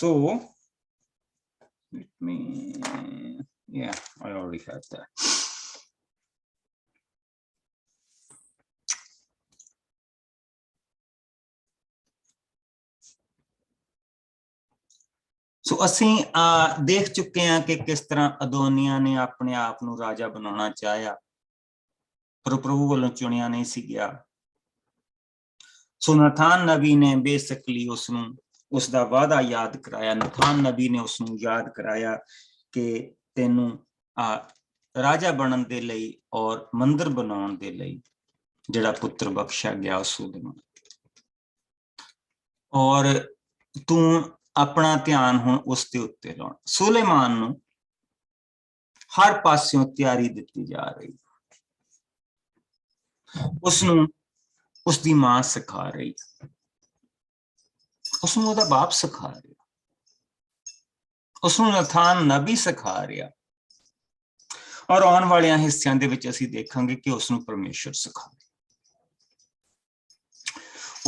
So let me, yeah, I already had that. सो ਅਸੀਂ देख चुके हैं कि किस तरह अदोनिया ने अपने आप ਨੂੰ राजा बनाना चाहया पर प्रभु ਵੱਲੋਂ ਚੁਣਿਆ नहीं सी गया। सो नथान नबी ने बेसिकली उसਨੂੰ उसका वादा याद कराया। नथान नबी ने उसਨੂੰ याद कराया कि ਤੈਨੂੰ राजा बनने के लिए और मंदिर बनाने के लिए ਜਿਹੜਾ पुत्र बख्शा गया सुलेमान, और तू अपना ध्यान हुण उसके उत्ते लाउण। सुलेमान नूं हर पास्यों तैयारी दिती जा रही, उसनूं उसकी मां सिखा रही, उसनूं उसदा बाप सिखा रहा, उसनूं नथान नबी सिखा रहा, और आने वाले हिस्सों दे विच असीं देखांगे कि उसनूं परमेश्वर सिखा रहा।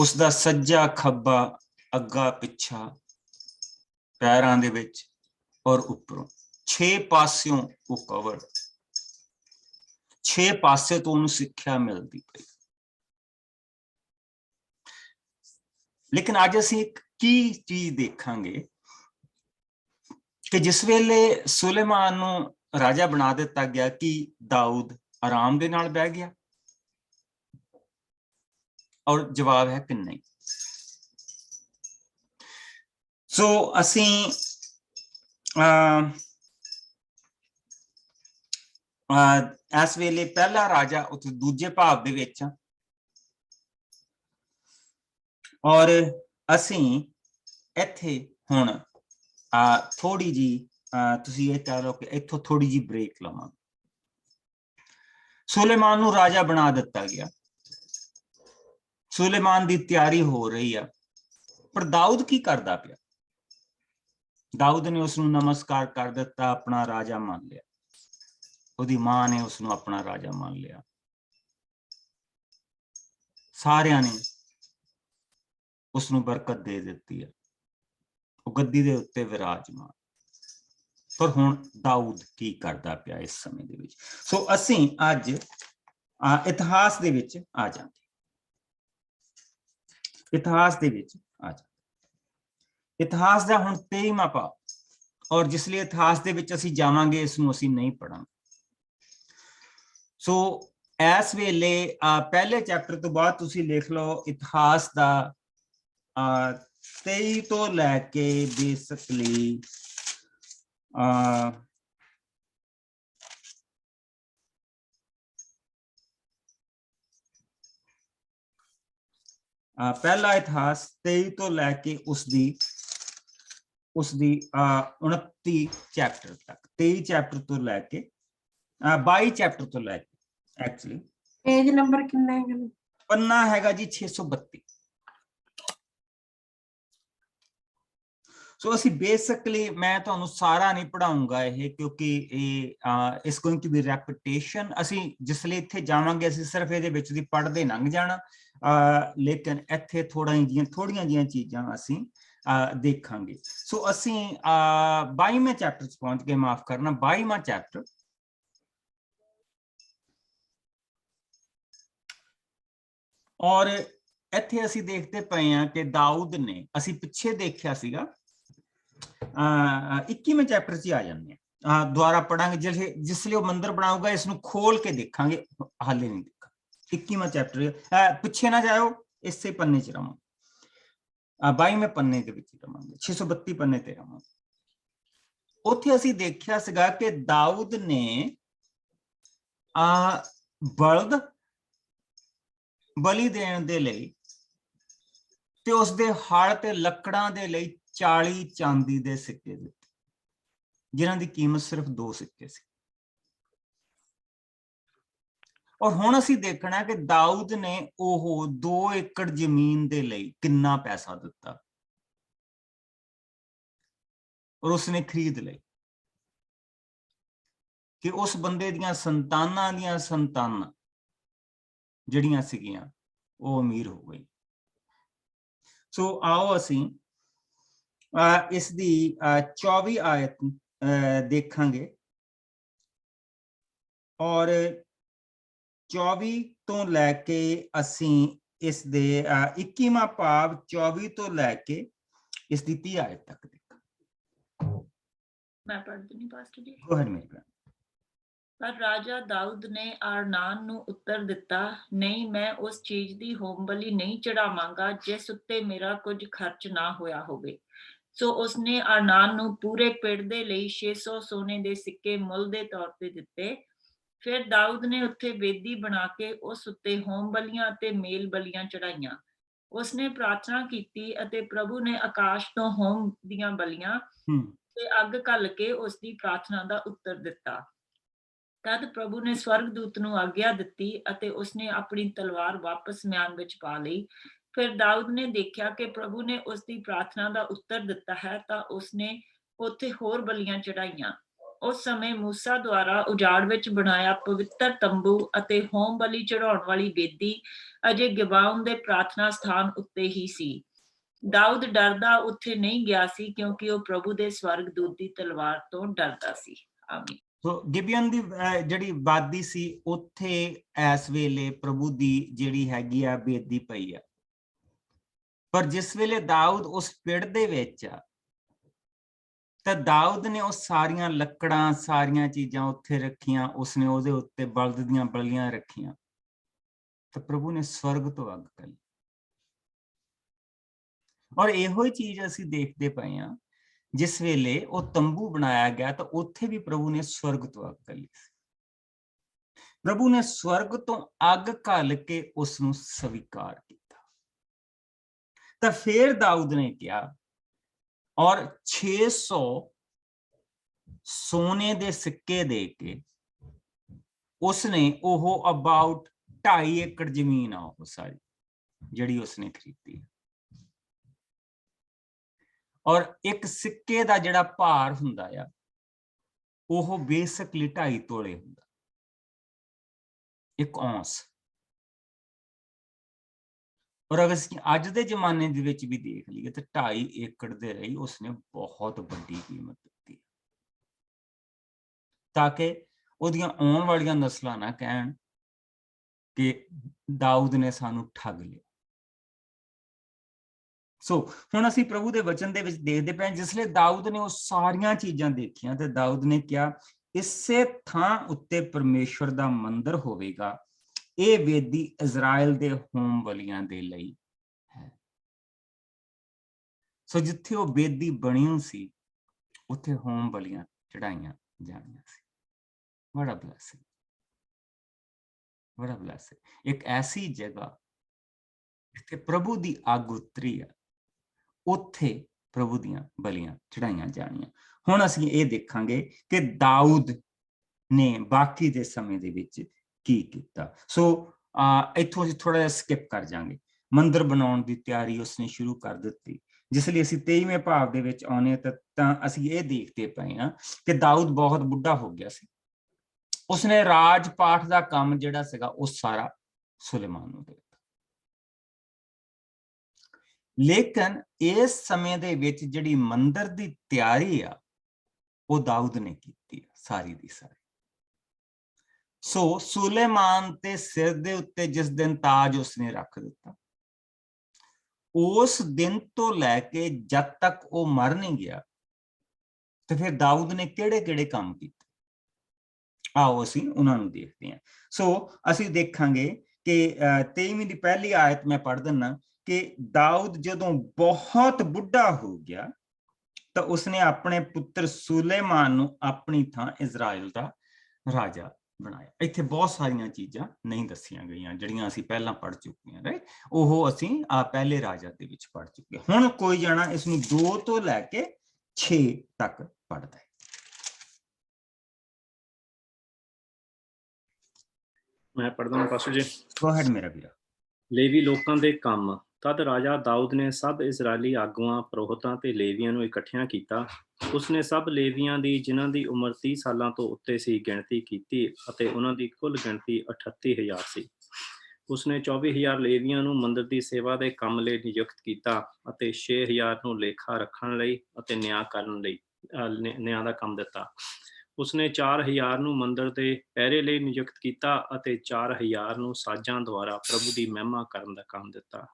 उसदा सज्जा खब्बा अग्गा पिछा पैरां दे विच और उपरों 6 पास्यों वो कवर, 6 पासे तो उन्हें सिक्ख्या मिलती पई। लेकिन अज असीं एक की चीज देखांगे कि जिस वेले सुलेमान नूं राजा बना दिता गया कि दाऊद आराम दे नाल बैठ गया, और जवाब है कि नहीं। सो असीं इस वेले पहला राजा उत्थे दूजे भाव दे विच, और असीं इत्थे हुण थोड़ी जी तुसीं ये कह लो कि इत्थों थोड़ी जी ब्रेक लवांगे। सुलेमान नूं राजा बना दिता गया, सुलेमान की तैयारी हो रही है, पर दाऊद की करदा पिया? दाऊद ने उसनूं नमस्कार कर दिता, अपना राजा मान लिया, उसदी मां ने उसनूं अपना राजा मान लिया, सारियां ने उसनूं बरकत दे दिती है, वो गद्दी दे उत्ते विराजमान। पर हुण दाऊद की करदा पिया इस समय दे विच? सो असीं अज इतिहास दे विच आ जांगे, इतिहास दे विच आ जांगे। इतिहास दा हुण 23वां भाव, और जिसलिए इतिहास दे विच असीं जावांगे इसनूं असीं नहीं पढ़ांगे। सो इस वेले पहले चैप्टर तो बाद तुसीं लिख लो इतिहास दा 23 तो लैके बेसिकली पहला इतिहास 23 तो लैके उसदी 29 चैप्टर तक, 23 चैप्टर तो लैके 22 चैप्टर तो लैके, एक्चुअली पेज नंबर कितना है? पन्ना हैगा जी 632। सो असी बेसिकली मैं तुहानू सारा नहीं पढ़ाऊंगा ये, क्योंकि इस गोइंग टू बी रेपिटेशन। असी जिसले इत्थे जावांगे असी सिर्फ इहदे विच दी पढ़दे लंघ जाना, लेकिन इत्थे थोड़ियां जिहियां चीज़ां असी देखांगे। सो असी 22वें चैप्टर च पहुंच गए, माफ करना 22वां चैप्टर। और इत्थे असी देखते पे हैं कि दाऊद ने, असी पिछे देखिया सीगा 21वें चैप्टर च आ जाने, दोबारा पढ़ांगे जिसले वो मंदिर बनाऊगा, इसनू खोल के देखांगे, हाले नहीं देखा। 21वां चैप्टर पिछे ना जाओ, इसे पन्ने च रवांगे, 22वें पन्ने के विच रवांगे, 632 पन्ने ते रवांगे। उत्थे असी देखिया सीगा कि दाऊद ने बलद बलि देण दे लई ते उसदे हल ते लकड़ां दे लई 40 चांदी दे सिक्के दिते, जिन्हां दी कीमत सिर्फ 2 सिक्के सी। और हुण असीं देखना कि दाऊद ने ओह 2 एकड़ जमीन दे लई किन्ना पैसा दिता, और उसने खरीद लई कि उस बंदे दियां संतानां जड़ियां सीगियां वो अमीर हो गई। सो आओ असीं ਇਸ ਦੀ 24 ਆਇਤ ਦੇਖਾਂਗੇ ਔਰ 24 ਤੋਂ ਲੈ ਕੇ ਅਸੀਂ ਇਸ ਦੇ 21ਵਾਂ ਭਾਵ 24 ਤੋਂ ਲੈ ਕੇ ਇਸ ਦੀ 30 ਆਇਤ ਤੱਕ ਦੇਖਾਂਗੇ। ਮੈਂ ਪੜ੍ਹ ਦਿੰਦੀ ਪਾਸਟਰ ਜੀ। Go ahead, ਮੇਰੀ ਭੈਣ। ਪਰ ਰਾਜਾ ਦਾਊਦ ਨੇ ਅਰਨਾਨ ਨੂੰ ਉੱਤਰ ਦਿੱਤਾ, ਨਹੀਂ, ਮੈਂ ਉਸ ਚੀਜ਼ ਦੀ ਹੋਮ ਬਲੀ ਨਹੀਂ ਚੜਾਵਾਂਗਾ ਜਿਸ ਉੱਤੇ ਮੇਰਾ ਕੁਝ ਖਰਚ ਨਾ ਹੋਇਆ ਹੋਵੇ। ਸੋ ਉਸਨੇ ਅਰਨਾਨ ਨੂੰ ਪੂਰੇ ਪਿੜ ਦੇ ਲਈ 600 ਸੋਨੇ ਦੇ ਸਿੱਕੇ ਮੁੱਲ ਦੇ ਤੌਰ ਤੇ ਦਿੱਤੇ। ਫਿਰ ਦਾਊਦ ਨੇ ਉੱਥੇ ਵੇਦੀ ਬਣਾ ਕੇ ਉਸ ਉੱਤੇ ਹੋਮ ਬਲੀਆਂ ਅਤੇ ਮੇਲ ਬਲੀਆਂ ਚੜਾਈਆਂ। ਉਸਨੇ ਪ੍ਰਾਰਥਨਾ ਕੀਤੀ ਅਤੇ ਪ੍ਰਭੂ ਨੇ ਆਕਾਸ਼ ਤੋਂ ਹੋਮ ਦੀਆਂ ਬਲੀਆਂ ਤੇ ਅੱਗ ਘੱਲ ਕੇ ਉਸ ਦੀ ਪ੍ਰਾਰਥਨਾ ਦਾ ਉੱਤਰ ਦਿੱਤਾ। ਤਦ ਪ੍ਰਭੂ ਨੇ ਸਵਰਗਦੂਤ ਨੂੰ ਆਗਿਆ ਦਿੱਤੀ ਅਤੇ ਉਸਨੇ ਆਪਣੀ ਤਲਵਾਰ ਵਾਪਸ ਮਿਆਨ ਵਿੱਚ ਪਾ ਲਈ। ਫਿਰ ਦਾਊਦ ਨੇ ਦੇਖਿਆ ਕਿ ਪ੍ਰਭੂ ਨੇ ਉਸ ਦੀ ਪ੍ਰਾਰਥਨਾ ਦਾ ਉੱਤਰ ਦਿੱਤਾ ਹੈ ਤਾਂ ਉਸਨੇ ਉੱਥੇ ਹੋਰ ਬਲੀਆਂ ਚੜਾਈਆਂ। ਉਸ ਸਮੇਂ ਮੂਸਾ ਦੁਆਰਾ ਉਜਾੜ ਵਿੱਚ ਬਣਾਇਆ ਪਵਿੱਤਰ ਤੰਬੂ ਅਤੇ ਹੋਮ ਬਲੀ ਚੜਾਉਣ ਵਾਲੀ ਵੇਦੀ ਅਜੇ ਗਿਬਾਉਨ ਦੇ ਪ੍ਰਾਰਥਨਾ ਸਥਾਨ ਉੱਤੇ ਹੀ ਸੀ। ਦਾਊਦ ਡਰਦਾ ਉੱਥੇ ਨਹੀਂ ਗਿਆ ਸੀ ਕਿਉਂਕਿ ਉਹ ਪ੍ਰਭੂ ਦੇ ਸਵਰਗਦੂਤ ਦੀ ਤਲਵਾਰ ਤੋਂ ਡਰਦਾ ਸੀ। ਆਮੀਨ। ਸੋ ਗਿਬਿਅਨ ਦੀ ਜਿਹੜੀ ਵਾਦੀ ਸੀ ਉੱਥੇ ਇਸ ਵੇਲੇ ਪ੍ਰਭੂ ਦੀ ਜਿਹੜੀ ਹੈਗੀ ਆ ਬੇਦੀ ਪਈ ਆ। ਪਰ ਜਿਸ ਵੇਲੇ ਦਾਊਦ ਉਸ ਪਿੜ ਦੇ ਵਿੱਚ ਆ ਤਾਂ ਦਾਊਦ ਨੇ ਉਹ ਸਾਰੀਆਂ ਲੱਕੜਾਂ ਸਾਰੀਆਂ ਚੀਜ਼ਾਂ ਉੱਥੇ ਰੱਖੀਆਂ, ਉਸਨੇ ਉਹਦੇ ਉੱਤੇ ਬਲਦ ਦੀਆਂ ਬਲੀਆਂ ਰੱਖੀਆਂ ਤਾਂ ਪ੍ਰਭੂ ਨੇ ਸਵਰਗ ਤੋਂ ਅੱਗ ਕੱਢੀ। ਔਰ ਇਹੋ ਹੀ ਚੀਜ਼ ਅਸੀਂ ਦੇਖਦੇ ਪਏ ਹਾਂ, ਜਿਸ ਵੇਲੇ ਉਹ ਤੰਬੂ ਬਣਾਇਆ ਗਿਆ ਤਾਂ ਉੱਥੇ ਵੀ ਪ੍ਰਭੂ ਨੇ ਸਵਰਗ ਤੋਂ ਅੱਗ ਕੱਢੀ। ਪ੍ਰਭੂ ਨੇ ਸਵਰਗ ਤੋਂ ਅੱਗ ਘੱਲ ਕੇ ਉਸ ਨੂੰ ਸਵੀਕਾਰ ਕੀਤਾ। ਤਾਂ ਫਿਰ ਦਾਊਦ ਨੇ ਕਿਹਾ ਔਰ 600 ਸੋਨੇ ਦੇ ਸਿੱਕੇ ਦੇ ਕੇ ਉਸਨੇ ਉਹ ਅਬਾਊਟ 2.5 ਏਕੜ ਜ਼ਮੀਨ ਆ ਉਹ ਸਾਰੀ ਜਿਹੜੀ ਉਸਨੇ ਖਰੀਦੀ। ਔਰ ਇੱਕ ਸਿੱਕੇ ਦਾ ਜਿਹੜਾ ਭਾਰ ਹੁੰਦਾ ਆ ਉਹ ਬੇਸਿਕਲੀ 2.5 ਤੋਲੇ ਹੁੰਦਾ, 1 ਔਂਸ। ਔਰ ਅਗਰ ਅਸੀਂ ਅੱਜ ਦੇ ਜ਼ਮਾਨੇ ਦੇ ਵਿੱਚ ਵੀ ਦੇਖ ਲਈਏ ਤਾਂ 2.5 ਏਕੜ ਦੇ ਲਈ ਉਸਨੇ ਬਹੁਤ ਵੱਡੀ ਕੀਮਤ ਦਿੱਤੀ ਤਾਂ ਕਿ ਉਹਦੀਆਂ ਆਉਣ ਵਾਲੀਆਂ ਨਸਲਾਂ ਨਾ ਕਹਿਣ ਕਿ ਦਾਊਦ ਨੇ ਸਾਨੂੰ ਠੱਗ ਲਿਆ। ਸੋ ਹੁਣ ਅਸੀਂ ਪ੍ਰਭੂ ਦੇ ਵਚਨ ਦੇ ਵਿੱਚ ਦੇਖਦੇ ਪਏ ਜਿਸਲੇ ਦਾਊਦ ਨੇ ਉਹ ਸਾਰੀਆਂ ਚੀਜ਼ਾਂ ਦੇਖੀਆਂ ਤੇ ਦਾਊਦ ਨੇ ਕਿਹਾ ਇਸੇ ਥਾਂ ਉੱਤੇ ਪਰਮੇਸ਼ਵਰ ਦਾ ਮੰਦਿਰ ਹੋਵੇਗਾ, ਇਹ ਵੇਦੀ ਇਜ਼ਰਾਈਲ ਦੇ ਹੋਮ ਬਲੀਆਂ ਦੇ ਲਈ ਹੈ। ਸੋ ਜਿੱਥੇ ਉਹ ਵੇਦੀ ਬਣੀ ਸੀ ਉੱਥੇ ਹੋਮ ਬਲੀਆਂ ਚੜਾਈਆਂ ਜਾਣੀਆਂ ਸੀ। ਬੜਾ ਬਲੈਸਿੰਗ, ਬੜਾ ਬਲੈਸਿੰਗ। ਇੱਕ ਐਸੀ ਜਗ੍ਹਾ ਜਿੱਥੇ ਪ੍ਰਭੂ ਦੀ ਅੱਗ ਉਤਰੀ ਆ, ਉੱਥੇ ਪ੍ਰਭੂ ਦੀਆਂ ਬਲੀਆਂ ਚੜਾਈਆਂ ਜਾਣੀਆਂ। ਹੁਣ ਅਸੀਂ ਇਹ ਦੇਖਾਂਗੇ ਕਿ ਦਾਊਦ ਨੇ ਬਾਕੀ ਦੇ ਸਮੇਂ ਦੇ ਵਿੱਚ ਕੀ ਕੀਤਾ। ਸੋ ਇੱਥੋਂ ਅਸੀਂ ਥੋੜਾ ਜਿਹਾ ਸਕਿਪ ਕਰ ਜਾਵਾਂਗੇ। ਮੰਦਿਰ ਬਣਾਉਣ ਦੀ ਤਿਆਰੀ ਉਸਨੇ ਸ਼ੁਰੂ ਕਰ ਦਿੱਤੀ। ਜਿਸ ਲਈ ਅਸੀਂ 23ਵੇਂ ਭਾਵ ਦੇ ਵਿੱਚ ਆਉਣੇ ਤਾਂ ਅਸੀਂ ਇਹ ਦੇਖਦੇ ਪਏ ਹਾਂ ਕਿ ਦਾਊਦ ਬਹੁਤ ਬੁੱਢਾ ਹੋ ਗਿਆ ਸੀ। ਉਸਨੇ ਰਾਜ ਪਾਠ ਦਾ ਕੰਮ ਜਿਹੜਾ ਸੀਗਾ ਉਹ ਸਾਰਾ ਸੁਲੇਮਾਨ ਨੂੰ ਦੇ ਦਿੱਤਾ। ਲੇਕਿਨ ਇਸ ਸਮੇਂ ਦੇ ਵਿੱਚ ਜਿਹੜੀ ਮੰਦਿਰ ਦੀ ਤਿਆਰੀ ਆ ਉਹ ਦਾਊਦ ਨੇ ਕੀਤੀ ਸਾਰੀ ਦੀ ਸਾਰੀ। ਸੋ ਸੁਲੇਮਾਨ ਦੇ ਸਿਰ ਦੇ ਉੱਤੇ ਜਿਸ ਦਿਨ ਤਾਜ ਉਸਨੇ ਰੱਖ ਦਿੱਤਾ, ਉਸ ਦਿਨ ਤੋਂ ਲੈ ਕੇ ਜਦ ਤੱਕ ਉਹ ਮਰ ਨਹੀਂ ਗਿਆ ਤੇ ਫਿਰ ਦਾਊਦ ਨੇ ਕਿਹੜੇ-ਕਿਹੜੇ ਕੰਮ ਕੀਤੇ, ਆਓ ਅਸੀਂ ਉਹਨਾਂ ਨੂੰ ਦੇਖਦੇ ਹਾਂ। ਸੋ ਅਸੀਂ ਦੇਖਾਂਗੇ ਕਿ 23ਵੀਂ ਦੀ ਪਹਿਲੀ ਆਇਤ ਮੈਂ ਪੜ੍ਹ ਦਿੰਦਾ ਕਿ ਦਾਊਦ ਜਦੋਂ ਬਹੁਤ ਬੁੱਢਾ ਹੋ ਗਿਆ ਤਾਂ ਉਸਨੇ ਆਪਣੇ ਪੁੱਤਰ ਸੁਲੇਮਾਨ ਨੂੰ ਆਪਣੀ ਥਾਂ ਇਜ਼ਰਾਈਲ ਦਾ ਰਾਜਾ ਬਣਾਇਆ। ਇੱਥੇ ਬਹੁਤ ਸਾਰੀਆਂ ਚੀਜ਼ਾਂ ਨਹੀਂ ਦੱਸੀਆਂ ਗਈਆਂ ਜਿਹੜੀਆਂ ਅਸੀਂ ਪਹਿਲਾਂ ਪੜ੍ਹ ਚੁੱਕੇ ਹਾਂ, ਰਾਈਟ। ਉਹ ਅਸੀਂ ਪਹਿਲੇ ਰਾਜਾ ਦੇ ਵਿੱਚ ਪੜ੍ਹ ਚੁੱਕੇ। ਹੁਣ ਕੋਈ ਜਾਣਾ ਇਸ ਨੂੰ 2 ਤੋਂ ਲੈ ਕੇ 6 ਤੱਕ ਪੜ੍ਹਦਾ ਹੈ। ਮੈਂ ਪੜ੍ਹਦਾ ਹਾਂ ਪਾਸਟਰ ਜੀ। ਗੋ ਅਹੈਡ ਮੇਰਾ ਵੀਰ। ਲੇਵੀ ਲੋਕਾਂ ਦੇ ਕੰਮ। ਤਦ ਰਾਜਾ ਦਾਊਦ ਨੇ ਸਭ ਇਜ਼ਰਾਈਲੀ ਆਗੂਆਂ, ਪੁਰੋਹਿਤਾਂ ਤੇ ਲੇਵੀਆਂ ਨੂੰ ਇਕੱਠਿਆਂ ਕੀਤਾ। ਉਸਨੇ ਸਭ ਲੇਵੀਆਂ ਦੀ ਜਿਨ੍ਹਾਂ ਦੀ ਉਮਰ 30 ਸਾਲਾਂ ਤੋਂ ਉੱਤੇ ਸੀ ਗਿਣਤੀ ਕੀਤੀ ਅਤੇ ਉਹਨਾਂ ਦੀ ਕੁੱਲ ਗਿਣਤੀ 38,000 ਸੀ। ਉਸਨੇ 24,000 ਲੇਵੀਆਂ ਨੂੰ ਮੰਦਰ ਦੀ ਸੇਵਾ ਦੇ ਕੰਮ ਲਈ ਨਿਯੁਕਤ ਕੀਤਾ ਅਤੇ 6,000 ਨੂੰ ਲੇਖਾ ਰੱਖਣ ਲਈ ਅਤੇ ਨਿਆਂ ਕਰਨ ਲਈ ਨਿਆਂ ਦਾ ਕੰਮ ਦਿੱਤਾ। ਉਸਨੇ 4,000 ਨੂੰ ਮੰਦਰ ਦੇ ਪਹਿਰੇ ਲਈ ਨਿਯੁਕਤ ਕੀਤਾ ਅਤੇ 4,000 ਨੂੰ ਸਾਜ਼ਾਂ ਦੁਆਰਾ ਪ੍ਰਭੂ ਦੀ ਮਹਿਮਾ ਕਰਨ ਦਾ ਕੰਮ ਦਿੱਤਾ।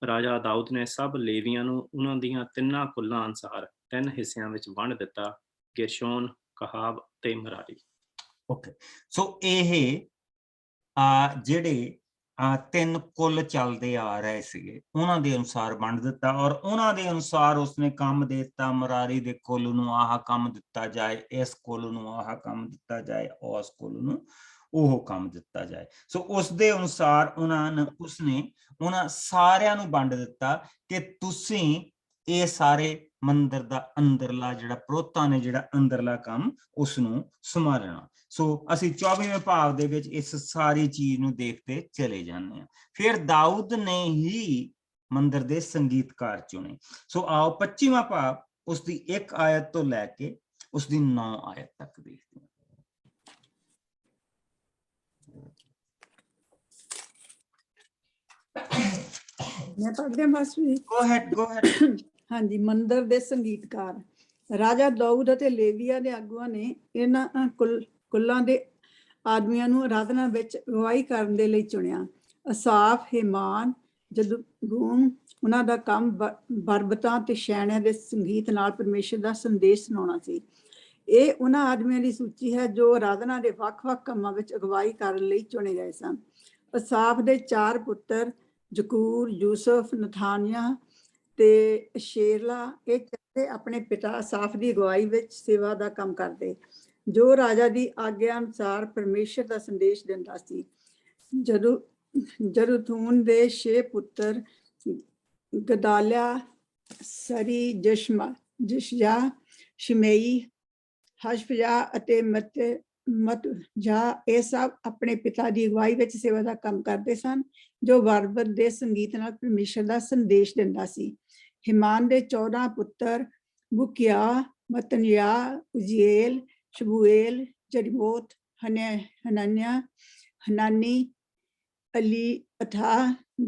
ਰਾਜਾ ਦਾਊਦ ਨੇ ਸਭ ਲੇਵੀਆਂ ਨੂੰ ਉਹਨਾਂ ਦੀਆਂ ਤਿੰਨਾਂ ਕੁੱਲਾਂ ਅਨੁਸਾਰ 3 ਹਿੱਸਿਆਂ ਵਿੱਚ ਵੰਡ ਦਿੱਤਾ, ਗੇਰਸ਼ੋਨ, ਕਹਾਬ ਤੇ ਮਰਾਰੀ। ਓਕੇ, ਸੋ ਇਹ ਜਿਹੜੇ 3 ਕੁੱਲ ਚੱਲਦੇ ਆ ਰਹੇ ਸੀਗੇ ਉਹਨਾਂ ਦੇ ਅਨੁਸਾਰ ਵੰਡ ਦਿੱਤਾ, ਔਰ ਉਹਨਾਂ ਦੇ ਅਨੁਸਾਰ ਉਸਨੇ ਕੰਮ ਦੇ ਦਿੱਤਾ। ਮਰਾਰੀ ਦੇ ਕੁੱਲ ਨੂੰ ਆਹ ਕੰਮ ਦਿੱਤਾ ਜਾਏ, ਇਸ ਕੁੱਲ ਨੂੰ ਆਹ ਕੰਮ ਦਿੱਤਾ ਜਾਏ, ਉਸ ਕੁੱਲ ਨੂੰ ਉਹ ਕੰਮ ਦਿੱਤਾ ਜਾਏ। ਸੋ ਉਸ ਦੇ ਅਨੁਸਾਰ ਉਸਨੇ ਉਹਨਾਂ ਸਾਰਿਆਂ ਨੂੰ ਵੰਡ ਦਿੱਤਾ ਕਿ ਤੁਸੀਂ ਇਹ ਸਾਰੇ ਮੰਦਰ ਦਾ ਅੰਦਰਲਾ ਜਿਹੜਾ ਪ੍ਰੋਤਾਂ ਨੇ ਜਿਹੜਾ ਅੰਦਰਲਾ ਕੰਮ ਉਸਨੂੰ ਸੰਭਾਲਣਾ। ਸੋ ਅਸੀਂ 24ਵੇਂ ਭਾਵ ਦੇ ਵਿੱਚ ਇਸ ਸਾਰੀ ਚੀਜ਼ ਨੂੰ ਦੇਖਦੇ ਚਲੇ ਜਾਂਦੇ ਹਾਂ। ਫਿਰ ਦਾਊਦ ਨੇ ਹੀ ਮੰਦਰ ਦੇ ਸੰਗੀਤਕਾਰ ਚੁਣੇ। ਸੋ ਆਓ 25ਵਾਂ ਭਾਵ ਉਸਦੀ 1 ਆਇਤ ਤੋਂ ਲੈ ਕੇ ਉਸਦੀ 9 ਆਇਤ ਤੱਕ ਦੇਖਦੇ ਹਾਂ। ਮੈਂ ਪੜ੍ਹਦੀ ਹਾਂ ਮਾਸਟਰ ਜੀ। Go ahead. ਹਾਂਜੀ, ਮੰਦਰ ਦੇ ਸੰਗੀਤਕਾਰ। ਰਾਜਾ ਦਾਊਦ ਅਤੇ ਲੇਵੀਆਂ ਦੇ ਆਗੂਆਂ ਨੇ ਇਹਨਾਂ ਕੁੱਲਾਂ ਦੇ ਆਦਮੀਆਂ ਨੂੰ ਆਰਾਧਨਾ ਵਿੱਚ ਅਗਵਾਈ ਕਰਨ ਦੇ ਲਈ ਚੁਣਿਆ। ਅਸਾਫ, ਹੇਮਾਨ, ਜਦੂਨ, ਉਹਨਾਂ ਦਾ ਕੰਮ ਬਰਬਤਾਂ ਤੇ ਸ਼ੈਣਿਆਂ ਦੇ ਸੰਗੀਤ ਨਾਲ ਪਰਮੇਸ਼ਰ ਦਾ ਸੰਦੇਸ਼ ਸੁਣਾਉਣਾ ਸੀ। ਇਹ ਉਹਨਾਂ ਆਦਮੀਆਂ ਦੀ ਸੂਚੀ ਹੈ ਜੋ ਆਰਾਧਨਾ ਦੇ ਵੱਖ-ਵੱਖ ਕੰਮਾਂ ਵਿੱਚ ਅਗਵਾਈ ਕਰਨ ਲਈ ਚੁਣੇ ਗਏ ਸਨ। ਅਸਾਫ ਦੇ 4 ਪੁੱਤਰ ਜ਼ਕੂਰ, ਯੂਸਫ, ਨਥਾਨਿਆ ਤੇ ਸ਼ੇਰਲਾ, ਇਹ ਚਾਰੇ ਆਪਣੇ ਪਿਤਾ ਅਸਾਫ ਦੀ ਅਗਵਾਈ ਵਿੱਚ ਸੇਵਾ ਦਾ ਕੰਮ ਕਰਦੇ, ਜੋ ਰਾਜਾ ਦੀ ਆਗਿਆ ਅਨੁਸਾਰ ਪਰਮੇਸ਼ਰ ਦਾ ਸੰਦੇਸ਼ ਦਿੰਦਾ ਸੀ। ਜਦੂਤੂਨ ਦੇ 6 ਪੁੱਤਰ ਗਦਾਲਿਆ, ਸਰੀ, ਜਸ਼ਯਾ, ਸ਼ਿਮਈ, ਹਸ਼ਪਜਾ ਅਤੇ ਮਤਜਾ, ਇਹ ਸਭ ਆਪਣੇ ਪਿਤਾ ਦੀ ਅਗਵਾਈ ਵਿੱਚ ਸੇਵਾ ਦਾ ਕੰਮ ਕਰਦੇ ਸਨ, ਜੋ ਬਰਬਤ ਦੇ ਸੰਗੀਤ ਨਾਲ ਪਰਮੇਸ਼ਰ ਦਾ ਸੰਦੇਸ਼ ਦਿੰਦਾ ਸੀ। ਹਿਮਾਨ ਦੇ 14 ਪੁੱਤਰ ਬੁਕਿਆ, ਮਤਨਿਆ, ਉਜੀਏਲ, ਸ਼ਬੂਏਲ, ਜਰੀਮੋਤ, ਹਨਨਿਆ, ਹਨਾਨੀ, ਅਲੀ ਅਥਾ,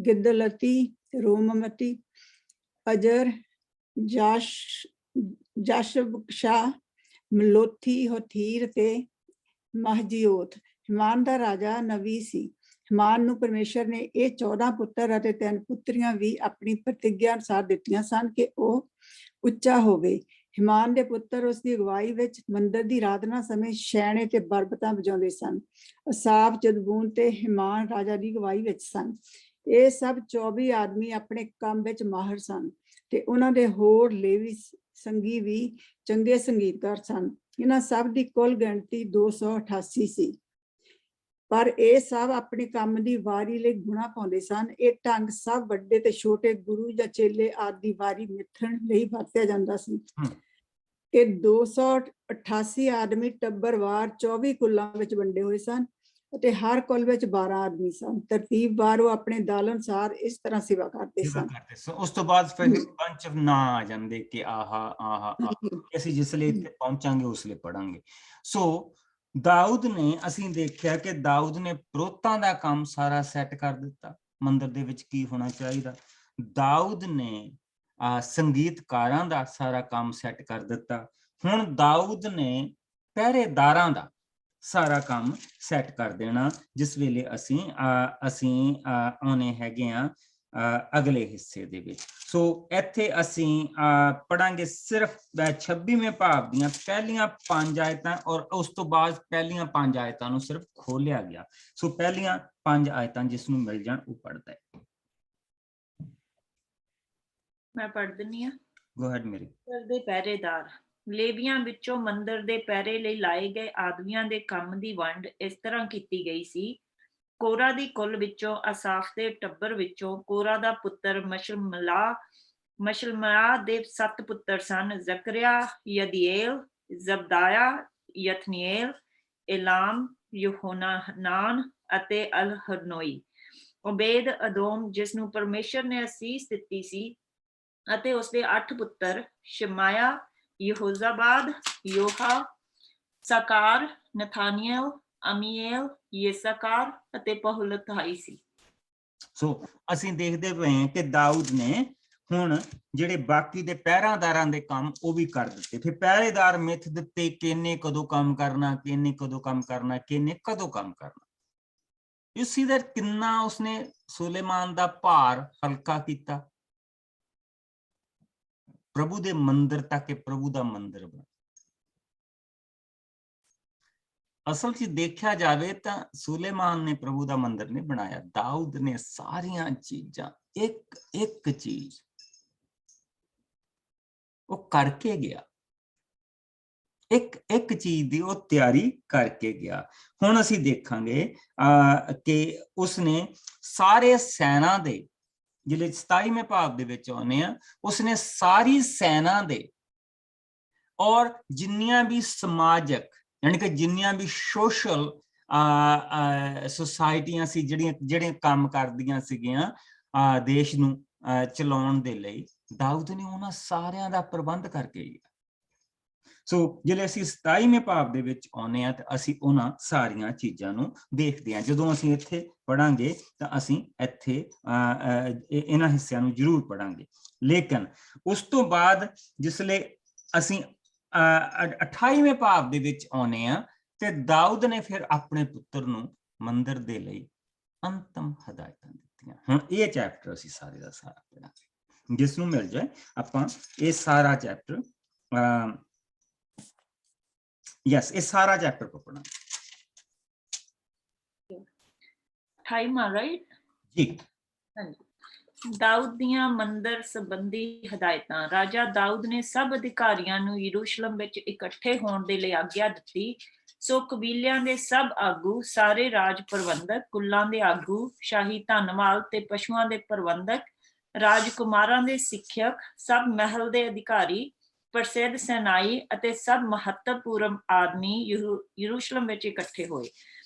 ਗਿਦਲਤੀ, ਰੋਮਮਤੀ, ਅਜਰ, ਜਾਸ਼ਬਸ਼ਾ, ਮਲੋਥੀ, ਹੋਥੀਰ ਤੇ ਮਹਜੀਓਤ। ਹਿਮਾਨ ਦਾ ਰਾਜਾ ਨਵੀ ਸੀ। ਹਿਮਾਨ ਨੂੰ ਪਰਮੇਸ਼ਰ ਨੇ ਇਹ 14 ਪੁੱਤਰ ਅਤੇ 3 ਪੁੱਤਰੀਆਂ ਵੀ ਆਪਣੀ ਪ੍ਰਤਿਗਿਆ ਅਨੁਸਾਰ ਦਿੱਤੀਆਂ ਸਨ ਕਿ ਉਹ ਉੱਚਾ ਹੋਵੇ। ਹਿਮਾਨ ਦੇ ਪੁੱਤਰ ਉਸ ਦੀ ਅਗਵਾਈ ਵਿੱਚ ਮੰਦਰ ਦੀ ਆਰਾਧਨਾ ਸਮੇਂ ਸ਼ੈਣੇ ਤੇ ਬਰਬਤਾਂ ਵਜਾਉਂਦੇ ਸਨ। ਅਸਾਫ, ਜਦਬੂਨ ਤੇ ਹਿਮਾਨ ਰਾਜਾ ਦੀ ਅਗਵਾਈ ਵਿੱਚ ਸਨ। ਇਹ ਸਭ 24 ਆਦਮੀ ਆਪਣੇ ਕੰਮ ਵਿੱਚ ਮਾਹਰ ਸਨ ਤੇ ਉਹਨਾਂ ਦੇ ਹੋਰ ਲੇਵੀ ਸੰਗੀ ਵੀ ਚੰਗੇ ਸੰਗੀਤਕਾਰ ਸਨ। ਇਹਨਾਂ ਸਭ ਦੀ ਕੁੱਲ ਗਿਣਤੀ 288 ਸੀ, ਪਰ ਇਹ ਸਭ ਆਪਣੇ ਕੰਮ ਦੀ ਵਾਰੀ ਲਈ ਗੁਣਾ ਪਾਉਂਦੇ ਸਨ। ਇਹ ਢੰਗ ਸਭ ਵੱਡੇ ਤੇ ਛੋਟੇ ਗੁਰੂ ਜਾਂ ਚੇਲੇ ਆਦਿ ਦੀ ਵਾਰੀ ਮਿਥਣ ਲਈ ਵਰਤਿਆ ਜਾਂਦਾ ਸੀ। ਇਹ 288 ਆਦਮੀ ਟੱਬਰਵਾਰ 24 ਕੁੱਲਾਂ ਵਿੱਚ ਵੰਡੇ ਹੋਏ ਸਨ ਅਤੇ ਹਰ ਕੁੱਲ ਵਿੱਚ 12 ਆਦਮੀ ਸਨ। ਤਰਤੀਬਵਾਰ ਉਹ ਆਪਣੇ ਦਲ ਅਨੁਸਾਰ ਇਸ ਤਰ੍ਹਾਂ ਸੇਵਾ ਕਰਦੇ ਸਨ। ਉਸ ਤੋਂ ਬਾਅਦ ਫਿਰ ਪੰਜ ਨਾਂ ਆ ਜਾਂਦੇ ਕਿ ਅਸੀਂ ਜਿਸਲੇ ਇੱਥੇ ਪਹੁੰਚਾਂਗੇ ਉਸਲੇ ਪੜਾਂਗੇ। ਸੋ ਦਾਊਦ ਨੇ, ਅਸੀਂ ਦੇਖਿਆ ਕਿ ਦਾਊਦ ਨੇ ਪ੍ਰੋਤਾਂ ਦਾ ਕੰਮ ਸਾਰਾ ਸੈੱਟ ਕਰ ਦਿੱਤਾ, ਮੰਦਰ ਦੇ ਵਿੱਚ ਕੀ ਹੋਣਾ ਚਾਹੀਦਾ। ਦਾਊਦ ਨੇ ਸੰਗੀਤਕਾਰਾਂ ਦਾ ਸਾਰਾ ਕੰਮ ਸੈੱਟ ਕਰ ਦਿੱਤਾ। ਹੁਣ ਦਾਊਦ ਨੇ ਪਹਿਰੇਦਾਰਾਂ ਦਾ ਸਾਰਾ ਕੰਮ ਸੈੱਟ ਕਰ ਦੇਣਾ, ਜਿਸ ਵੇਲੇ ਅਸੀਂ ਆਉਣੇ ਹੈਗੇ ਆ ਅਗਲੇ ਹਿੱਸੇ ਦੇ ਵਿੱਚ। ਸੋ ਇੱਥੇ ਅਸੀਂ ਪੜਾਂਗੇ ਸਿਰਫ 26ਵੇਂ ਭਾਵ ਦੀਆਂ ਪਹਿਲੀਆਂ 5 ਆਇਤਾਂ, ਔਰ ਉਸ ਤੋਂ ਬਾਅਦ ਪਹਿਲੀਆਂ 5 ਆਇਤਾਂ ਨੂੰ ਸਿਰਫ ਖੋਲਿਆ ਗਿਆ। ਸੋ ਪਹਿਲੀਆਂ 5 ਆਇਤਾਂ ਜਿਸ ਨੂੰ ਮਿਲ ਜਾਣ ਉਹ ਪੜਦਾ ਹੈ। ਮੈਂ ਪੜ੍ਹ ਦਿੰਨੀ ਆ। ਗੋ ਹੈਡ ਮੇਰੀ। ਦੇ ਪਹਿਰੇਦਾਰ। ਲੇਵੀਆਂ ਵਿੱਚੋਂ ਮੰਦਰ ਦੇ ਪਹਿਰੇ ਲਈ ਲਾਏ ਗਏ ਆਦਮੀਆਂ ਦੇ ਕੰਮ ਦੀ ਵੰਡ ਇਸ ਤਰ੍ਹਾਂ ਕੀਤੀ ਗਈ ਸੀ। ਕੋਰਾ ਦੀ ਕੁੱਲ ਵਿੱਚੋਂ ਅਸਾਫ ਦੇ ਟੱਬਰ ਵਿੱਚੋਂ ਕੋਰਾ ਦਾ ਪੁੱਤਰ ਮਸ਼ਲਮਲਾ ਦੇ 7 ਪੁੱਤਰ ਸਨ। ਜ਼ਕਰਿਆ, ਯਦੀਏਲ, ਜ਼ਬਦਾਇਆ, ਯਥਨੀਏਲ, ਏਲਾਮ, ਯਹੋਨਾਨ ਅਤੇ ਅਲ-ਹਰਨੋਈ। ਉਬੇਦ ਅਦੋਮ, ਜਿਸ ਨੂੰ ਪਰਮੇਸ਼ਰ ਨੇ ਅਸੀਸ ਦਿੱਤੀ ਸੀ, ਅਤੇ ਉਸਦੇ 8 ਪੁੱਤਰ ਸ਼ਮਾਇਆ, ਯਹੋਜ਼ਾਬਾਦ, ਯੋਹਾ, ਸਾਕਾਰ, ਨਥਾਨੀਏਲ, ਅਮੀਏਲ, ਯੇਸਾਕਾਰ ਅਤੇ ਪਹੁਲਥਾਈ ਸੀ। ਸੋ ਅਸੀਂ ਦੇਖਦੇ ਪਏ ਹਾਂ ਕਿ ਦਾਊਦ ਨੇ ਹੁਣ ਜਿਹੜੇ ਬਾਕੀ ਦੇ ਪਹਿਰਾਦਾਰਾਂ ਦੇ ਕੰਮ ਉਹ ਵੀ ਕਰ ਦਿੱਤੇ। ਫਿਰ ਪਹਿਰੇਦਾਰ ਮਿੱਥ ਦਿੱਤੇ ਕਿ ਇਹਨੇ ਕਦੋਂ ਕੰਮ ਕਰਨਾ, ਕਿ ਇਹਨੇ ਕਦੋਂ ਕੰਮ ਕਰਨਾ, ਕਿ ਇਹਨੇ ਕਦੋਂ ਕੰਮ ਕਰਨਾ। ਯੂ ਸੀ ਦੈਟ ਕਿੰਨਾ ਉਸਨੇ ਸੁਲੇਮਾਨ ਦਾ ਭਾਰ ਹਲਕਾ ਕੀਤਾ। ਪ੍ਰਭੂ ਦੇ ਮੰਦਿਰ ਤੱਕ ਪ੍ਰਭੂ ਦਾ ਮੰਦਿਰ ਬਣਾ। ਅਸਲ 'ਚ ਦੇਖਿਆ ਜਾਵੇ ਤਾਂ ਸੁਲੇਮਾਨ ਨੇ ਪ੍ਰਭੂ ਦਾ ਮੰਦਿਰ ਨਹੀਂ ਬਣਾਇਆ, ਦਾਊਦ ਨੇ ਸਾਰੀਆਂ ਚੀਜ਼ਾਂ ਇੱਕ ਇੱਕ ਚੀਜ਼ ਉਹ ਕਰਕੇ ਗਿਆ, ਇੱਕ ਇੱਕ ਚੀਜ਼ ਦੀ ਉਹ ਤਿਆਰੀ ਕਰਕੇ ਗਿਆ। ਹੁਣ ਅਸੀਂ ਦੇਖਾਂਗੇ ਕਿ ਉਸਨੇ ਸਾਰੇ ਸੈਨਾ ਦੇ, ਜਿਹੜੇ 27ਵੇਂ ਭਾਵ ਦੇ ਵਿੱਚ ਆਉਂਦੇ ਆ, ਉਸਨੇ ਸਾਰੀ ਸੈਨਾ ਦੇ ਔਰ ਜਿੰਨੀਆਂ ਵੀ ਸਮਾਜਕ ਯਾਨੀ ਕਿ ਜਿੰਨੀਆਂ ਵੀ ਸੋਸ਼ਲ ਸੁਸਾਇਟੀਆਂ ਸੀ ਜਿਹੜੀਆਂ ਕੰਮ ਕਰਦੀਆਂ ਸੀਗੀਆਂ ਦੇਸ਼ ਨੂੰ ਚਲਾਉਣ ਦੇ ਲਈ, ਦਾਊਦ ਨੇ ਉਹਨਾਂ ਸਾਰਿਆਂ ਦਾ ਪ੍ਰਬੰਧ ਕਰਕੇ ਗਿਆ। ਸੋ ਜਿਹੜੇ ਅਸੀਂ 27ਵੇਂ ਭਾਵ ਦੇ ਵਿੱਚ ਆਉਂਦੇ ਹਾਂ ਤੇ ਅਸੀਂ ਉਹਨਾਂ ਸਾਰੀਆਂ ਚੀਜ਼ਾਂ ਨੂੰ ਦੇਖਦੇ ਹਾਂ। ਜਦੋਂ ਅਸੀਂ ਇੱਥੇ ਪੜਾਂਗੇ ਤਾਂ ਅਸੀਂ ਇੱਥੇ ਇਹਨਾਂ ਹਿੱਸਿਆਂ ਨੂੰ ਜ਼ਰੂਰ ਪੜਾਂਗੇ। ਲੇਕਿਨ ਉਸ ਤੋਂ ਬਾਅਦ ਜਿਸਲੇ ਅਸੀਂ 28ਵੇਂ ਭਾਵ ਦੇ ਵਿੱਚ ਆਉਂਦੇ ਹਾਂ ਤੇ ਦਾਊਦ ਨੇ ਫਿਰ ਆਪਣੇ ਪੁੱਤਰ ਨੂੰ ਮੰਦਿਰ ਦੇ ਲਈ ਅੰਤਮ ਹਦਾਇਤਾਂ ਦਿੱਤੀਆਂ। ਹੁਣ ਇਹ ਚੈਪਟਰ ਅਸੀਂ ਸਾਰੇ ਦਾ ਸਾਰਾ ਪੜਾਂਗੇ। ਜਿਸ ਨੂੰ ਮਿਲ ਜਾਏ ਆਪਾਂ ਇਹ ਸਾਰਾ ਚੈਪਟਰ ਯੈਸ ਇਹ ਸਾਰਾ ਚੈਪਟਰ ਪੜਾਂਗੇ। 28ਵਾਂ ਰਾਈਟ ਜੀ। ਹਾਂਜੀ। ਦਾਊਦ ਦੀਆਂ ਮੰਦਿਰ ਸੰਬੰਧੀ ਹਦਾਇਤਾਂ। ਰਾਜਾ ਦਾਊਦ ਨੇ ਸਭ ਅਧਿਕਾਰੀਆਂ ਨੂੰ ਯਰੂਸ਼ਲਮ ਵਿੱਚ ਇਕੱਠੇ ਹੋਣ ਦੇ ਲਈ ਆਗਿਆ ਦਿੱਤੀ। ਸੋ ਕਬੀਲਿਆਂ ਦੇ ਸਭ ਆਗੂ, ਸਾਰੇ ਰਾਜ ਪ੍ਰਬੰਧਕ, ਕੁੱਲਾਂ ਦੇ ਆਗੂ, ਸ਼ਾਹੀ ਧਨਵਾਲ ਤੇ ਪਸ਼ੂਆਂ ਦੇ ਪ੍ਰਬੰਧਕ, ਰਾਜਕੁਮਾਰਾਂ ਦੇ ਸਿੱਖਿਅਕ, ਸਭ ਮਹਿਲ ਦੇ ਅਧਿਕਾਰੀ, ਪ੍ਰਸਿੱਧ ਸੈਨਾਈ ਅਤੇ ਸਭ ਮਹੱਤਵਪੂਰਨ ਆਦਮੀ ਯਰੂਸ਼ਲਮ ਵਿੱਚ ਇਕੱਠੇ ਹੋਏ।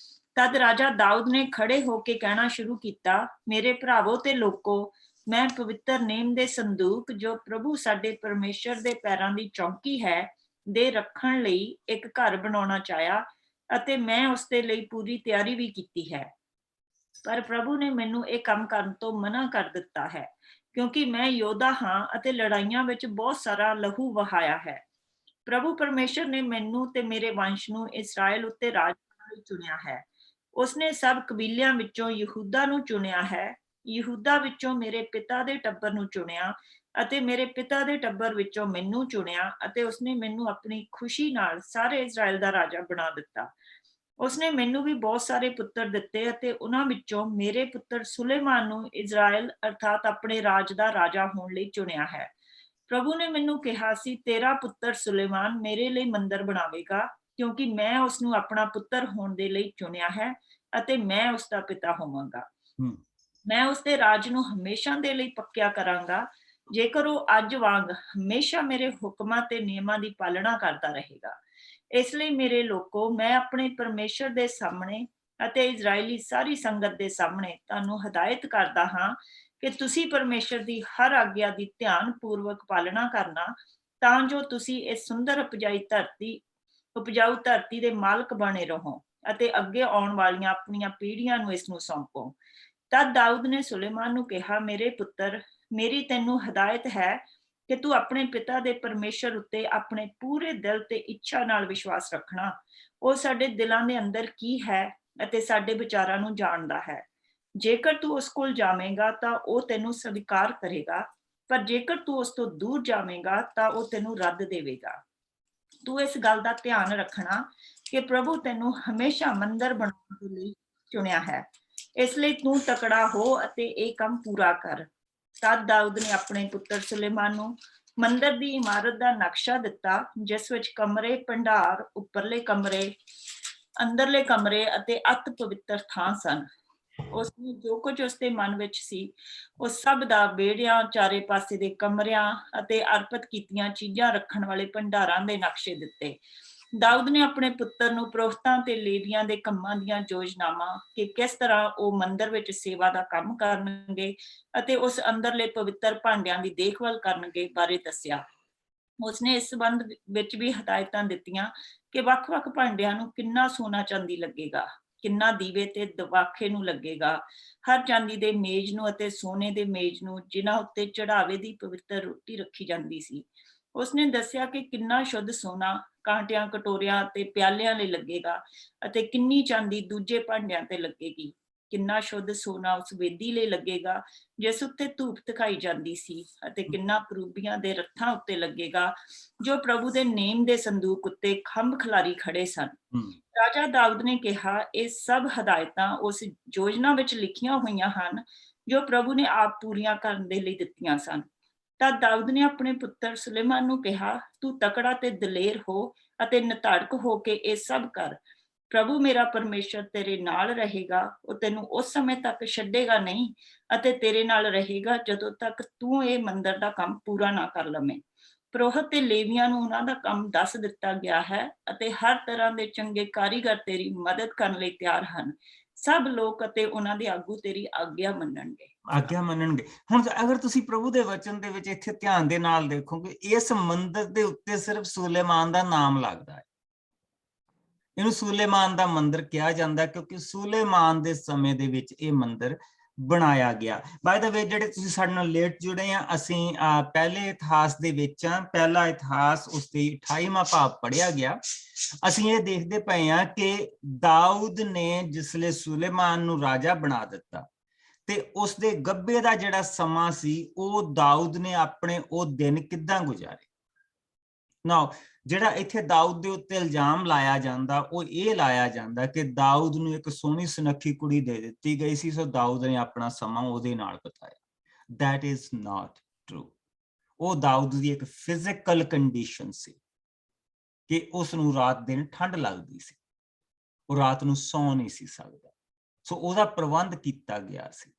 ਤਦ ਰਾਜਾ ਦਾਊਦ ਨੇ ਖੜੇ ਹੋ ਕੇ ਕਹਿਣਾ ਸ਼ੁਰੂ ਕੀਤਾ, ਮੇਰੇ ਭਰਾਵੋ ਤੇ ਲੋਕੋ, ਮੈਂ ਪਵਿੱਤਰ ਨੇਮ ਦੇ ਸੰਦੂਕ ਜੋ ਪ੍ਰਭੂ ਸਾਡੇ ਪਰਮੇਸ਼ਰ ਦੇ ਪੈਰਾਂ ਦੀ ਚੌਂਕੀ ਹੈ ਦੇ ਰੱਖਣ ਲਈ ਇੱਕ ਘਰ ਬਣਾਉਣਾ ਚਾਹਿਆ ਅਤੇ ਮੈਂ ਉਸ ਦੇ ਲਈ ਪੂਰੀ ਤਿਆਰੀ ਵੀ ਕੀਤੀ ਹੈ। ਪਰ ਪ੍ਰਭੂ ਨੇ ਮੈਨੂੰ ਇਹ ਕੰਮ ਕਰਨ ਤੋਂ ਮਨਾ ਕਰ ਦਿੱਤਾ ਹੈ ਕਿਉਂਕਿ ਮੈਂ ਯੋਧਾ ਹਾਂ ਅਤੇ ਲੜਾਈਆਂ ਵਿੱਚ ਬਹੁਤ ਸਾਰਾ ਲਹੂ ਵਹਾਇਆ ਹੈ। ਪ੍ਰਭੂ ਪਰਮੇਸ਼ਰ ਨੇ ਮੈਨੂੰ ਤੇ ਮੇਰੇ ਵੰਸ਼ ਨੂੰ ਇਸਰਾਇਲ ਉੱਤੇ ਰਾਜ ਕਰਨ ਲਈ ਚੁਣਿਆ ਹੈ। ਉਸਨੇ ਸਭ ਕਬੀਲਿਆਂ ਵਿੱਚੋਂ ਯਹੂਦਾ ਨੂੰ ਚੁਣਿਆ ਹੈ, ਯਹੂਦਾ ਵਿੱਚੋਂ ਮੇਰੇ ਪਿਤਾ ਦੇ ਟੱਬਰ ਨੂੰ ਚੁਣਿਆ ਅਤੇ ਮੇਰੇ ਪਿਤਾ ਦੇ ਟੱਬਰ ਵਿੱਚੋਂ ਮੈਨੂੰ ਚੁਣਿਆ ਅਤੇ ਉਸਨੇ ਮੈਨੂੰ ਆਪਣੀ ਖੁਸ਼ੀ ਨਾਲ ਸਾਰੇ ਇਸਰਾਇਲ ਦਾ ਰਾਜਾ ਬਣਾ ਦਿੱਤਾ। ਉਸਨੇ ਮੈਨੂੰ ਵੀ ਬਹੁਤ ਸਾਰੇ ਪੁੱਤਰ ਦਿੱਤੇ ਅਤੇ ਉਹਨਾਂ ਵਿੱਚੋਂ ਮੇਰੇ ਪੁੱਤਰ ਸੁਲੇਮਾਨ ਨੂੰ ਇਸਰਾਇਲ ਅਰਥਾਤ ਆਪਣੇ ਰਾਜ ਦਾ ਰਾਜਾ ਹੋਣ ਲਈ ਚੁਣਿਆ ਹੈ। ਪ੍ਰਭੂ ਨੇ ਮੈਨੂੰ ਕਿਹਾ ਸੀ, ਤੇਰਾ ਪੁੱਤਰ ਸੁਲੇਮਾਨ ਮੇਰੇ ਲਈ ਮੰਦਿਰ ਬਣਾਵੇਗਾ ਕਿਉਂਕਿ ਮੈਂ ਉਸਨੂੰ ਆਪਣਾ ਪੁੱਤਰ ਹੋਣ ਦੇ ਲਈ ਚੁਣਿਆ ਹੈ ਅਤੇ ਮੈਂ ਉਸਦਾ ਪਿਤਾ ਹੋਵਾਂਗਾ। ਮੈਂ ਉਸਦੇ ਰਾਜ ਨੂੰ ਹਮੇਸ਼ਾ ਦੇ ਲਈ ਪੱਕਿਆ ਕਰਾਂਗਾ ਜੇਕਰ ਉਹ ਅੱਜ ਵਾਂਗ ਹਮੇਸ਼ਾ ਮੇਰੇ ਹੁਕਮਾਂ ਤੇ ਨਿਯਮਾਂ ਦੀ ਪਾਲਣਾ ਕਰਦਾ ਰਹੇਗਾ। ਇਸ ਲਈ ਮੇਰੇ ਲੋਕੋ, ਮੈਂ ਆਪਣੇ ਪਰਮੇਸ਼ਰ ਦੇ ਸਾਹਮਣੇ ਅਤੇ ਇਜ਼ਰਾਈਲੀ ਸਾਰੀ ਸੰਗਤ ਦੇ ਸਾਹਮਣੇ ਤੁਹਾਨੂੰ ਹਦਾਇਤ ਕਰਦਾ ਹਾਂ ਕਿ ਤੁਸੀਂ ਪਰਮੇਸ਼ਰ ਦੀ ਹਰ ਆਗਿਆ ਦੀ ਧਿਆਨ ਪੂਰਵਕ ਪਾਲਣਾ ਕਰਨਾ ਤਾਂ ਜੋ ਤੁਸੀਂ ਇਸ ਸੁੰਦਰ ਉਪਜਾਊ ਧਰਤੀ ਦੇ ਮਾਲਕ ਬਣੇ ਰਹੋ ਅਤੇ ਅੱਗੇ ਆਉਣ ਵਾਲੀਆਂ ਆਪਣੀਆਂ ਪੀੜ੍ਹੀਆਂ ਨੂੰ ਇਸ ਨੂੰ ਸੌਂਪੋ। ਤਦ ਦਾਊਦ ਨੇ ਸੁਲੇਮਾਨ ਨੂੰ ਕਿਹਾ, ਮੇਰੇ ਪੁੱਤਰ, ਮੇਰੀ ਤੈਨੂੰ ਹਦਾਇਤ ਹੈ ਕਿ ਤੂੰ ਆਪਣੇ ਪਿਤਾ ਦੇ ਪਰਮੇਸ਼ਰ ਉੱਤੇ ਆਪਣੇ ਪੂਰੇ ਦਿਲ ਤੇ ਇੱਛਾ ਨਾਲ ਵਿਸ਼ਵਾਸ ਰੱਖਣਾ। ਉਹ ਸਾਡੇ ਦਿਲਾਂ ਦੇ ਅੰਦਰ ਕੀ ਹੈ ਅਤੇ ਸਾਡੇ ਵਿਚਾਰਾਂ ਨੂੰ ਜਾਣਦਾ ਹੈ। ਜੇਕਰ ਤੂੰ ਉਸ ਕੋਲ ਜਾਵੇਂਗਾ ਤਾਂ ਉਹ ਤੈਨੂੰ ਸਵੀਕਾਰ ਕਰੇਗਾ, ਪਰ ਜੇਕਰ ਤੂੰ ਉਸ ਤੋਂ ਦੂਰ ਜਾਵੇਂਗਾ ਤਾਂ ਉਹ ਤੈਨੂੰ ਰੱਦ ਦੇਵੇਗਾ। ਤੂੰ ਇਸ ਗੱਲ ਦਾ ਧਿਆਨ ਰੱਖਣਾ ਕਿ ਪ੍ਰਭੂ ਤੈਨੂੰ ਹਮੇਸ਼ਾ ਮੰਦਿਰ ਬਣਾਉਣ ਦੇ ਲਈ ਚੁਣਿਆ ਹੈ। ਇਸ ਲਈ ਤੂੰ ਤਕੜਾ ਹੋ ਅਤੇ ਇਹ ਕੰਮ ਪੂਰਾ ਕਰ। ਤਦ ਦਾਊਦ ਨੇ ਆਪਣੇ ਪੁੱਤਰ ਸੁਲੇਮਾਨ ਨੂੰ ਮੰਦਿਰ ਦੀ ਇਮਾਰਤ ਦਾ ਨਕਸ਼ਾ ਦਿੱਤਾ, ਜਿਸ ਵਿੱਚ ਕਮਰੇ, ਭੰਡਾਰ, ਉੱਪਰਲੇ ਕਮਰੇ, ਅੰਦਰਲੇ ਕਮਰੇ ਅਤੇ ਅਤਿ ਪਵਿੱਤਰ ਥਾਂ ਸਨ। ਉਸਨੇ ਜੋ ਕੁਝ ਉਸਦੇ ਮਨ ਵਿੱਚ ਸੀ ਉਹ ਸਭ ਦਾ ਵਿਹੜਿਆਂ, ਚਾਰੇ ਪਾਸੇ ਦੇ ਕਮਰਿਆਂ ਅਤੇ ਅਰਪਿਤ ਕੀਤੀਆਂ ਚੀਜ਼ਾਂ ਰੱਖਣ ਵਾਲੇ ਭੰਡਾਰਾਂ ਦੇ ਨਕਸ਼ੇ ਦਿੱਤੇ। ਦਾਊਦ ਨੇ ਆਪਣੇ ਪੁੱਤਰ ਨੂੰ ਪੁਰੋਹਿਤਾਂ ਤੇ ਲੇਵੀਆਂ ਦੇ ਕੰਮਾਂ ਦੀਆਂ ਯੋਜਨਾਵਾਂ ਕਿ ਕਿਸ ਤਰ੍ਹਾਂ ਉਹ ਮੰਦਿਰ ਵਿੱਚ ਸੇਵਾ ਦਾ ਕੰਮ ਕਰਨਗੇ ਅਤੇ ਉਸ ਅੰਦਰਲੇ ਪਵਿੱਤਰ ਭਾਂਡਿਆਂ ਦੀ ਦੇਖਭਾਲ ਕਰਨਗੇ ਬਾਰੇ ਦੱਸਿਆ। ਉਸਨੇ ਇਸ ਸੰਬੰਧ ਵਿੱਚ ਵੀ ਹਦਾਇਤਾਂ ਦਿੱਤੀਆਂ ਕਿ ਵੱਖ-ਵੱਖ ਭਾਂਡਿਆਂ ਨੂੰ ਕਿੰਨਾ ਸੋਨਾ ਚਾਂਦੀ ਲੱਗੇਗਾ, ਕਿੰਨਾ ਦੀਵੇ ਤੇ ਦਵਾਖੇ ਨੂੰ ਲੱਗੇਗਾ, ਹਰ ਚਾਂਦੀ ਦੇ ਮੇਜ਼ ਨੂੰ ਅਤੇ ਸੋਨੇ ਦੇ ਮੇਜ਼ ਨੂੰ ਜਿਨ੍ਹਾਂ ਉੱਤੇ ਚੜਾਵੇ ਦੀ ਪਵਿੱਤਰ ਰੋਟੀ ਰੱਖੀ ਜਾਂਦੀ ਸੀ। ਉਸਨੇ ਦੱਸਿਆ ਕਿ ਕਿੰਨਾ ਸ਼ੁੱਧ ਸੋਨਾ ਕਾਂਟਿਆਂ, ਕਟੋਰਿਆਂ ਤੇ ਪਿਆਲਿਆਂ ਲਈ ਲੱਗੇਗਾ ਅਤੇ ਕਿੰਨੀ ਚਾਂਦੀ ਦੂਜੇ ਭਾਂਡਿਆਂ ਤੇ ਲੱਗੇਗੀ। ਕਿੰਨਾ ਸ਼ੁੱਧ ਸੋਨਾ ਉਸ ਵੇਦੀ ਲਈ ਲੱਗੇਗਾ ਜਿਸ ਉੱਤੇ ਧੂਪ ਦਿਖਾਈ ਜਾਂਦੀ ਸੀ, ਅਤੇ ਕਿੰਨਾ ਕਰੂਬੀਆਂ ਦੇ ਰੱਥਾਂ ਉੱਤੇ ਲੱਗੇਗਾ ਜੋ ਪ੍ਰਭੂ ਦੇ ਨੇਮ ਦੇ ਸੰਦੂਕ ਉੱਤੇ ਖੰਭ ਖਿਲਾਰੀ ਖੜੇ ਸਨ। ਰਾਜਾ ਦਾਊਦ ਨੇ ਕਿਹਾ, ਇਹ ਸਭ ਹਦਾਇਤਾਂ ਉਸ ਯੋਜਨਾ ਵਿੱਚ ਲਿਖੀਆਂ ਹੋਈਆਂ ਹਨ ਜੋ ਪ੍ਰਭੂ ਨੇ ਆਪ ਪੂਰੀਆਂ ਕਰਨ ਦੇ ਲਈ ਦਿੱਤੀਆਂ ਸਨ। ਤਾਂ ਦਾਊਦ ਨੇ ਆਪਣੇ ਪੁੱਤਰ ਸੁਲੇਮਾਨ ਨੂੰ ਕਿਹਾ, ਤੂੰ ਤਕੜਾ ਤੇ ਦਲੇਰ ਹੋ ਅਤੇ ਨਿਧੜਕ ਹੋ ਕੇ ਇਹ ਸਭ ਕਰ। ਪ੍ਰਭੂ ਮੇਰਾ ਪਰਮੇਸ਼ਰ ਤੇਰੇ ਨਾਲ ਰਹੇਗਾ, ਉਹ ਤੈਨੂੰ ਉਸ ਸਮੇਂ ਤੱਕ ਛੱਡੇਗਾ ਨਹੀਂ ਅਤੇ ਤੇਰੇ ਨਾਲ ਰਹੇਗਾ ਜਦੋਂ ਤੱਕ ਤੂੰ ਇਹ ਮੰਦਿਰ ਦਾ ਕੰਮ ਪੂਰਾ ਨਾ ਕਰ ਲਵੇਂ। ਪੁਰੋਹਿਤ ਤੇ ਲੇਵੀਆਂ ਨੂੰ ਉਹਨਾਂ ਦਾ ਕੰਮ ਦੱਸ ਦਿੱਤਾ ਗਿਆ ਹੈ ਅਤੇ ਹਰ ਤਰ੍ਹਾਂ ਦੇ ਚੰਗੇ ਕਾਰੀਗਰ ਤੇਰੀ ਮਦਦ ਕਰਨ ਲਈ ਤਿਆਰ ਹਨ। ਸਭ ਲੋਕ ਅਤੇ ਉਹਨਾਂ ਦੇ ਆਗੂ ਤੇਰੀ ਆਗਿਆ ਮੰਨਣਗੇ। ਹੁਣ ਅਗਰ ਤੁਸੀਂ ਪ੍ਰਭੂ ਦੇ ਵਚਨ ਦੇ ਵਿੱਚ ਇੱਥੇ ਧਿਆਨ ਦੇ ਨਾਲ ਦੇਖੋਗੇ, ਇਸ ਮੰਦਿਰ ਦੇ ਉੱਤੇ ਸਿਰਫ ਸੁਲੇਮਾਨ ਦਾ ਨਾਮ ਲੱਗਦਾ ਹੈ। ਇਹਨੂੰ ਸੁਲੇਮਾਨ ਦਾ ਮੰਦਿਰ ਕਿਹਾ ਜਾਂਦਾ ਕਿਉਂਕਿ ਸੁਲੇਮਾਨ ਦੇ ਸਮੇਂ ਦੇ ਵਿੱਚ ਇਹ ਮੰਦਿਰ ਬਣਾਇਆ ਗਿਆ। ਬਾਏ ਦਾ ਵੇ, ਜਿਹੜੇ ਤੁਸੀਂ ਸਾਡੇ ਨਾਲ ਲੇਟ ਜੁੜੇ ਆ, ਅਸੀਂ ਪਹਿਲੇ ਇਤਿਹਾਸ ਦੇ ਵਿੱਚ ਆ। ਪਹਿਲਾ ਇਤਿਹਾਸ ਉਸ ਦੀ 28ਵਾਂ ਭਾਗ ਪੜ੍ਹਿਆ ਗਿਆ। ਅਸੀਂ ਇਹ ਦੇਖਦੇ ਪਏ ਆ ਕਿ ਦਾਊਦ ਨੇ ਜਿਸਲੇ ਸੁਲੇਮਾਨ ਨੂੰ ਰਾਜਾ ਬਣਾ ਦਿੱਤਾ ਤੇ ਉਸਦੇ ਗੱਭੇ ਦਾ ਜਿਹੜਾ ਸਮਾਂ ਸੀ, ਉਹ ਦਾਊਦ ਨੇ ਆਪਣੇ ਉਹ ਦਿਨ ਕਿੱਦਾਂ ਗੁਜ਼ਾਰੇ। ਨਾ ਜਿਹੜਾ ਇੱਥੇ ਦਾਊਦ ਦੇ ਉੱਤੇ ਇਲਜ਼ਾਮ ਲਾਇਆ ਜਾਂਦਾ, ਉਹ ਇਹ ਲਾਇਆ ਜਾਂਦਾ ਕਿ ਦਾਊਦ ਨੂੰ ਇੱਕ ਸੋਹਣੀ ਸੁਨੱਖੀ ਕੁੜੀ ਦੇ ਦਿੱਤੀ ਗਈ ਸੀ, ਸੋ ਦਾਊਦ ਨੇ ਆਪਣਾ ਸਮਾਂ ਉਹਦੇ ਨਾਲ ਬਿਤਾਇਆ। That is not true। ਉਹ ਦਾਊਦ ਦੀ ਇੱਕ ਫਿਜ਼ੀਕਲ ਕੰਡੀਸ਼ਨ ਸੀ ਕਿ ਉਸ ਨੂੰ ਰਾਤ ਦਿਨ ਠੰਡ ਲੱਗਦੀ ਸੀ, ਉਹ ਰਾਤ ਨੂੰ ਸੌਂ ਨਹੀਂ ਸੀ ਸਕਦਾ, ਸੋ ਉਹਦਾ ਪ੍ਰਬੰਧ ਕੀਤਾ ਗਿਆ ਸੀ।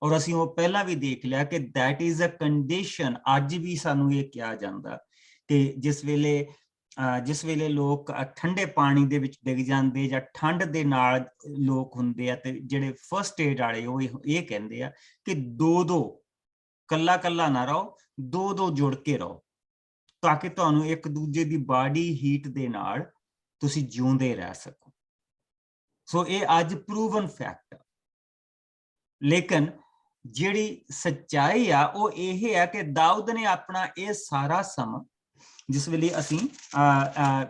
ਔਰ ਅਸੀਂ ਉਹ ਪਹਿਲਾਂ ਵੀ ਦੇਖ ਲਿਆ ਕਿ that is a condition। ਅੱਜ ਵੀ ਸਾਨੂੰ ਇਹ ਕਿਹਾ ਜਾਂਦਾ ਕਿ ਜਿਸ ਵੇਲੇ ਲੋਕ ਠੰਡੇ ਪਾਣੀ ਦੇ ਵਿੱਚ ਡਿੱਗ ਜਾਂਦੇ ਜਾਂ ਠੰਡ ਦੇ ਨਾਲ ਲੋਕ ਹੁੰਦੇ ਆ, ਤੇ ਜਿਹੜੇ ਫਸਟ ਏਡ ਵਾਲੇ ਉਹ ਇਹ ਕਹਿੰਦੇ ਆ ਕਿ ਦੋ ਕੱਲਾ ਨਾ ਰਹੋ, ਦੋ ਜੁੜ ਕੇ ਰਹੋ, ਤਾਂ ਕਿ ਤੁਹਾਨੂੰ ਇੱਕ ਦੂਜੇ ਦੀ ਬਾਡੀ ਹੀਟ ਦੇ ਨਾਲ ਤੁਸੀਂ ਜਿਉਂਦੇ ਰਹਿ ਸਕੋ। ਸੋ ਇਹ ਅੱਜ ਪ੍ਰੂਵਨ ਫੈਕਟ ਆ। ਲੇਕਿਨ ਜਿਹੜੀ ਸੱਚਾਈ ਆ ਉਹ ਇਹ ਹੈ ਕਿ ਦਾਊਦ ਨੇ ਆਪਣਾ ਇਹ ਸਾਰਾ ਸਮਾਂ, ਜਿਸ ਵੇਲੇ ਅਸੀਂ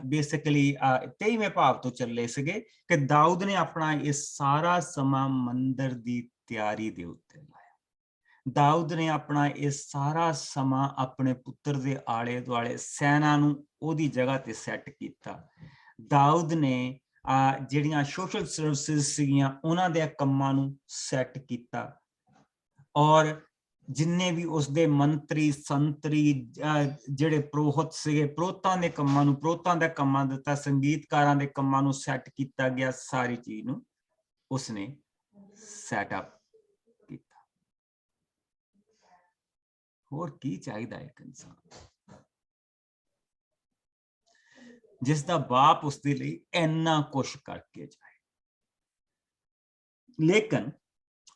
ਬੇਸਿਕਲੀ 23ਵੇਂ ਭਾਗ ਤੋਂ ਚੱਲੇ ਸੀਗੇ, ਕਿ ਦਾਊਦ ਨੇ ਆਪਣਾ ਇਹ ਸਾਰਾ ਸਮਾਂ ਮੰਦਿਰ ਦੀ ਤਿਆਰੀ ਦੇ ਉੱਤੇ ਲਾਇਆ। ਦਾਊਦ ਨੇ ਆਪਣਾ ਇਹ ਸਾਰਾ ਸਮਾਂ ਆਪਣੇ ਪੁੱਤਰ ਦੇ ਆਲੇ ਦੁਆਲੇ ਸੈਨਾ ਨੂੰ ਉਹਦੀ ਜਗ੍ਹਾ ਤੇ ਸੈੱਟ ਕੀਤਾ। ਦਾਊਦ ਨੇ ਜਿਹੜੀਆਂ ਸੋਸ਼ਲ ਸਰਵਿਸਿਜ਼ ਸੀਗੀਆਂ ਉਹਨਾਂ ਦੇ ਕੰਮਾਂ ਨੂੰ ਸੈੱਟ ਕੀਤਾ, ਔਰ ਜਿੰਨੇ ਵੀ ਉਸਦੇ ਮੰਤਰੀ ਸੰਤਰੀ ਜਿਹੜੇ ਪੁਰੋਹਿਤ ਸੀਗੇ, ਪੁਰੋਹਿਤਾਂ ਦੇ ਕੰਮਾਂ ਦਿੱਤਾ, ਸੰਗੀਤਕਾਰਾਂ ਦੇ ਕੰਮਾਂ ਨੂੰ ਸੈੱਟ ਕੀਤਾ ਗਿਆ। ਸਾਰੀ ਚੀਜ਼ ਨੂੰ ਉਸਨੇ ਸੈਟ ਅਪ ਕੀਤਾ। ਹੋਰ ਕੀ ਚਾਹੀਦਾ ਇੱਕ ਇਨਸਾਨ ਜਿਸ ਦਾ ਬਾਪ ਉਸਦੇ ਲਈ ਇੰਨਾ ਕੁਛ ਕਰਕੇ ਜਾਏ। ਲੇਕਿਨ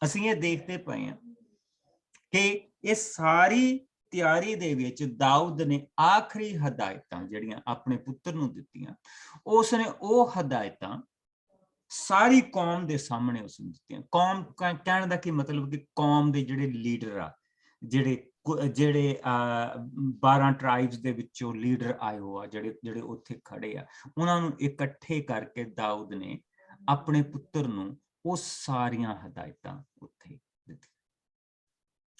ਅਸੀਂ ਇਹ ਦੇਖਦੇ ਪਏ ਹਾਂ ਕਿ ਇਹ ਸਾਰੀ ਤਿਆਰੀ ਦੇ ਵਿੱਚ ਦਾਊਦ ਨੇ ਆਖਰੀ ਹਦਾਇਤਾਂ ਜਿਹੜੀਆਂ ਆਪਣੇ ਪੁੱਤਰ ਨੂੰ ਦਿੱਤੀਆਂ, ਉਸਨੇ ਉਹ ਹਦਾਇਤਾਂ ਸਾਰੀ ਕੌਮ ਦੇ ਸਾਹਮਣੇ ਉਸਨੂੰ ਦਿੱਤੀਆਂ। ਕੌਮ ਕਹਿਣ ਦਾ ਕੀ ਮਤਲਬ ਕਿ ਕੌਮ ਦੇ ਜਿਹੜੇ ਲੀਡਰ ਆ, ਜਿਹੜੇ 12 ਟ੍ਰਾਈਬਸ ਦੇ ਵਿੱਚੋਂ ਲੀਡਰ ਆਏ ਹੋ ਆ, ਜਿਹੜੇ ਉੱਥੇ ਖੜੇ ਆ, ਉਹਨਾਂ ਨੂੰ ਇਕੱਠੇ ਕਰਕੇ ਦਾਊਦ ਨੇ ਆਪਣੇ ਪੁੱਤਰ ਨੂੰ ਉਹ ਸਾਰੀਆਂ ਹਦਾਇਤਾਂ ਉੱਥੇ ਦਿੱਤੀਆਂ।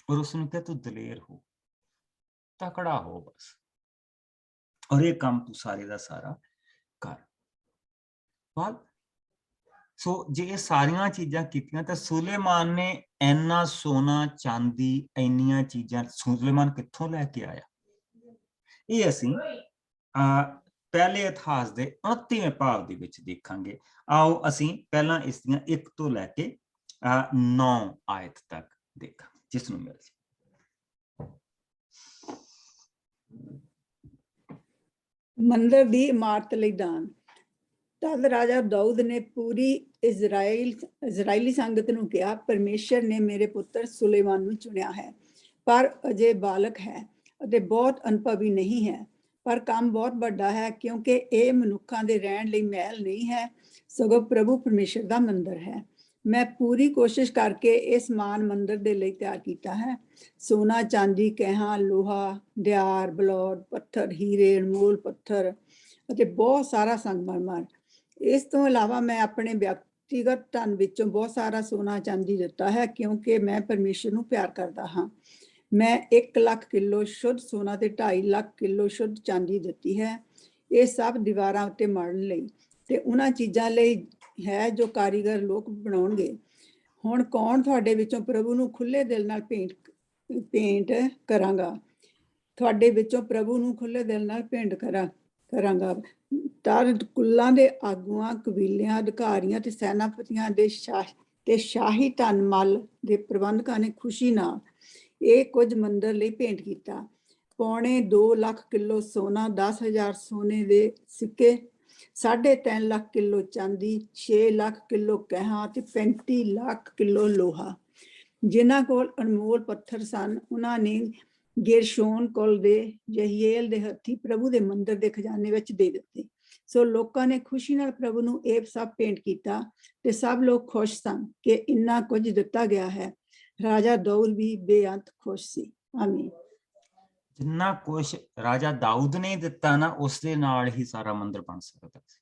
ਔਰ ਉਸਨੂੰ ਕਿਹਾ, ਤੂੰ ਦਲੇਰ ਹੋ, ਤਕੜਾ ਹੋ ਬਸ, ਔਰ ਇਹ ਕੰਮ ਤੂੰ ਸਾਰੇ ਦਾ ਸਾਰਾ ਕਰ। ਸੋ ਜੇ ਇਹ ਸਾਰੀਆਂ ਚੀਜ਼ਾਂ ਕੀਤੀਆਂ ਤਾਂ ਸੁਲੇਮਾਨ ਨੇ ਇੰਨਾ ਸੋਨਾ ਚਾਂਦੀ ਇੰਨੀਆਂ ਚੀਜ਼ਾਂ ਸੁਲੇਮਾਨ ਕਿੱਥੋਂ ਲੈ ਕੇ ਆਇਆ? ਇਹ ਅਸੀਂ ਪਹਿਲੇ ਇਤਿਹਾਸ ਦੇ 29ਵੇਂ ਭਾਗ ਦੇ ਵਿੱਚ ਦੇਖਾਂਗੇ। ਆਓ ਅਸੀਂ ਪਹਿਲਾਂ ਇਸ ਦੀਆਂ 1 ਤੋਂ ਲੈ ਕੇ 9 ਆਇਤ ਤੱਕ ਦੇਖਾਂਗੇ, ਜਿਸ ਨੂੰ ਮਿਲ ਮੰਦਿਰ ਦੀ ਇਮਾਰਤ ਲਈ ਦਾਨ। ਤਦ ਰਾਜਾ ਦਾਊਦ ਨੇ ਪੂਰੀ ਇਜ਼ਰਾਈਲੀ ਸੰਗਤ ਨੂੰ ਕਿਹਾ, ਪਰਮੇਸ਼ਰ ਨੇ ਮੇਰੇ ਪੁੱਤਰ ਸੁਲੇਮਾਨ ਨੂੰ ਚੁਣਿਆ ਹੈ, ਪਰ ਅਜੇ ਬਾਲਕ ਹੈ ਅਤੇ ਬਹੁਤ ਅਨੁਭਵੀ ਨਹੀਂ ਹੈ। ਪਰ ਕੰਮ ਬਹੁਤ ਵੱਡਾ ਹੈ, ਕਿਉਂਕਿ ਇਹ ਮਨੁੱਖਾਂ ਦੇ ਰਹਿਣ ਲਈ ਮਹਿਲ ਨਹੀਂ ਹੈ, ਸਗੋਂ ਪ੍ਰਭੂ ਪਰਮੇਸ਼ਰ ਦਾ ਮੰਦਰ ਹੈ। ਮੈਂ ਪੂਰੀ ਕੋਸ਼ਿਸ਼ ਕਰਕੇ ਇਹ ਸਮਾਨ ਮੰਦਰ ਦੇ ਲਈ ਤਿਆਰ ਕੀਤਾ ਹੈ। ਸੋਨਾ, ਚਾਂਦੀ, ਕੈਹਾਂ, ਲੋਹਾ, ਦਿਆਰ, ਬਲੌਰ, ਪੱਥਰ, ਹੀਰੇ, ਅਨਮੋਲ ਪੱਥਰ ਅਤੇ ਬਹੁਤ ਸਾਰਾ ਸੰਗਮਰਮਰ। ਇਸ ਤੋਂ ਇਲਾਵਾ ਮੈਂ ਆਪਣੇ ਵਿਅਕਤੀਗਤ ਧਨ ਵਿੱਚੋਂ ਬਹੁਤ ਸਾਰਾ ਸੋਨਾ ਚਾਂਦੀ ਦਿੱਤਾ ਹੈ, ਕਿਉਂਕਿ ਮੈਂ ਪਰਮੇਸ਼ਰ ਨੂੰ ਪਿਆਰ ਕਰਦਾ ਹਾਂ। ਮੈਂ 1 ਲੱਖ ਕਿਲੋ ਸ਼ੁੱਧ ਸੋਨਾ ਤੇ 2.5 ਲੱਖ ਕਿਲੋ ਸ਼ੁੱਧ ਚਾਂਦੀ ਦਿੱਤੀ ਹੈ। ਇਹ ਸਭ ਦੀਵਾਰਾਂ ਉੱਤੇ ਮੜਨ ਲਈ ਤੇ ਉਹਨਾਂ ਚੀਜ਼ਾਂ ਲਈ ਹੈ ਜੋ ਕਾਰੀਗਰ ਲੋਕ ਬਣਾਉਣਗੇ। ਹੁਣ ਕੌਣ ਤੁਹਾਡੇ ਵਿੱਚੋਂ ਪ੍ਰਭੂ ਨੂੰ ਖੁੱਲੇ ਦਿਲ ਨਾਲ ਭੇਂਟ ਕਰਾਂਗਾ? ਤੁਹਾਡੇ ਵਿੱਚੋਂ ਪ੍ਰਭੂ ਨੂੰ ਖੁੱਲੇ ਦਿਲ ਨਾਲ ਭੇਂਟ ਕਰਾਂਗਾ। ਤਦ ਕੁੱਲਾਂ ਦੇ ਆਗੂਆਂ, ਕਬੀਲਿਆਂ, ਅਧਿਕਾਰੀਆਂ ਤੇ ਸੈਨਾਪਤੀਆਂ ਦੇ ਸ਼ਾਹੀ ਧਨ ਮੱਲ ਦੇ ਪ੍ਰਬੰਧਕਾਂ ਨੇ ਖੁਸ਼ੀ ਨਾਲ ਇਹ ਕੁਝ ਮੰਦਰ ਲਈ ਭੇਂਟ ਕੀਤਾ। 2.25 ਲੱਖ ਕਿਲੋ ਸੋਨਾ, 10,000 ਸੋਨੇ ਦੇ ਸਿੱਕੇ, 3.5 ਲੱਖ ਕਿਲੋ ਚਾਂਦੀ, 6 ਲੱਖ ਕਿਲੋ ਕੈਹਾਂ ਤੇ 35 ਲੱਖ ਕਿਲੋ ਲੋਹਾ। ਜਿਨ੍ਹਾਂ ਕੋਲ ਅਨਮੋਲ ਪੱਥਰ ਸਨ, ਉਹਨਾਂ ਨੇ ਗੇਰਸ਼ੋਨ ਕੁਲ ਦੇ ਯਹੀਏਲ ਦੇ ਹੱਥੀਂ ਪ੍ਰਭੂ ਦੇ ਮੰਦਰ ਦੇ ਖਜ਼ਾਨੇ ਵਿੱਚ ਦੇ ਦਿੱਤੇ। ਸੋ ਲੋਕਾਂ ਨੇ ਖੁਸ਼ੀ ਨਾਲ ਪ੍ਰਭੂ ਨੂੰ ਇਹ ਸਭ ਭੇਂਟ ਕੀਤਾ ਤੇ ਸਭ ਲੋਕ ਖੁਸ਼ ਸਨ ਕਿ ਇੰਨਾ ਕੁਝ ਦਿੱਤਾ ਗਿਆ ਹੈ। ਰਾਜਾ ਦਾਊਦ ਵੀ ਬੇਅੰਤ ਖੁਸ਼ ਸੀ। ਆਮੀਨ। ਜਿੰਨਾ ਕੁਛ ਰਾਜਾ ਦਾਊਦ ਨੇ ਦਿੱਤਾ ਨਾ, ਉਸ ਦੇ ਨਾਲ ਹੀ ਸਾਰਾ ਮੰਦਿਰ ਬਣ ਸਕਦਾ ਸੀ।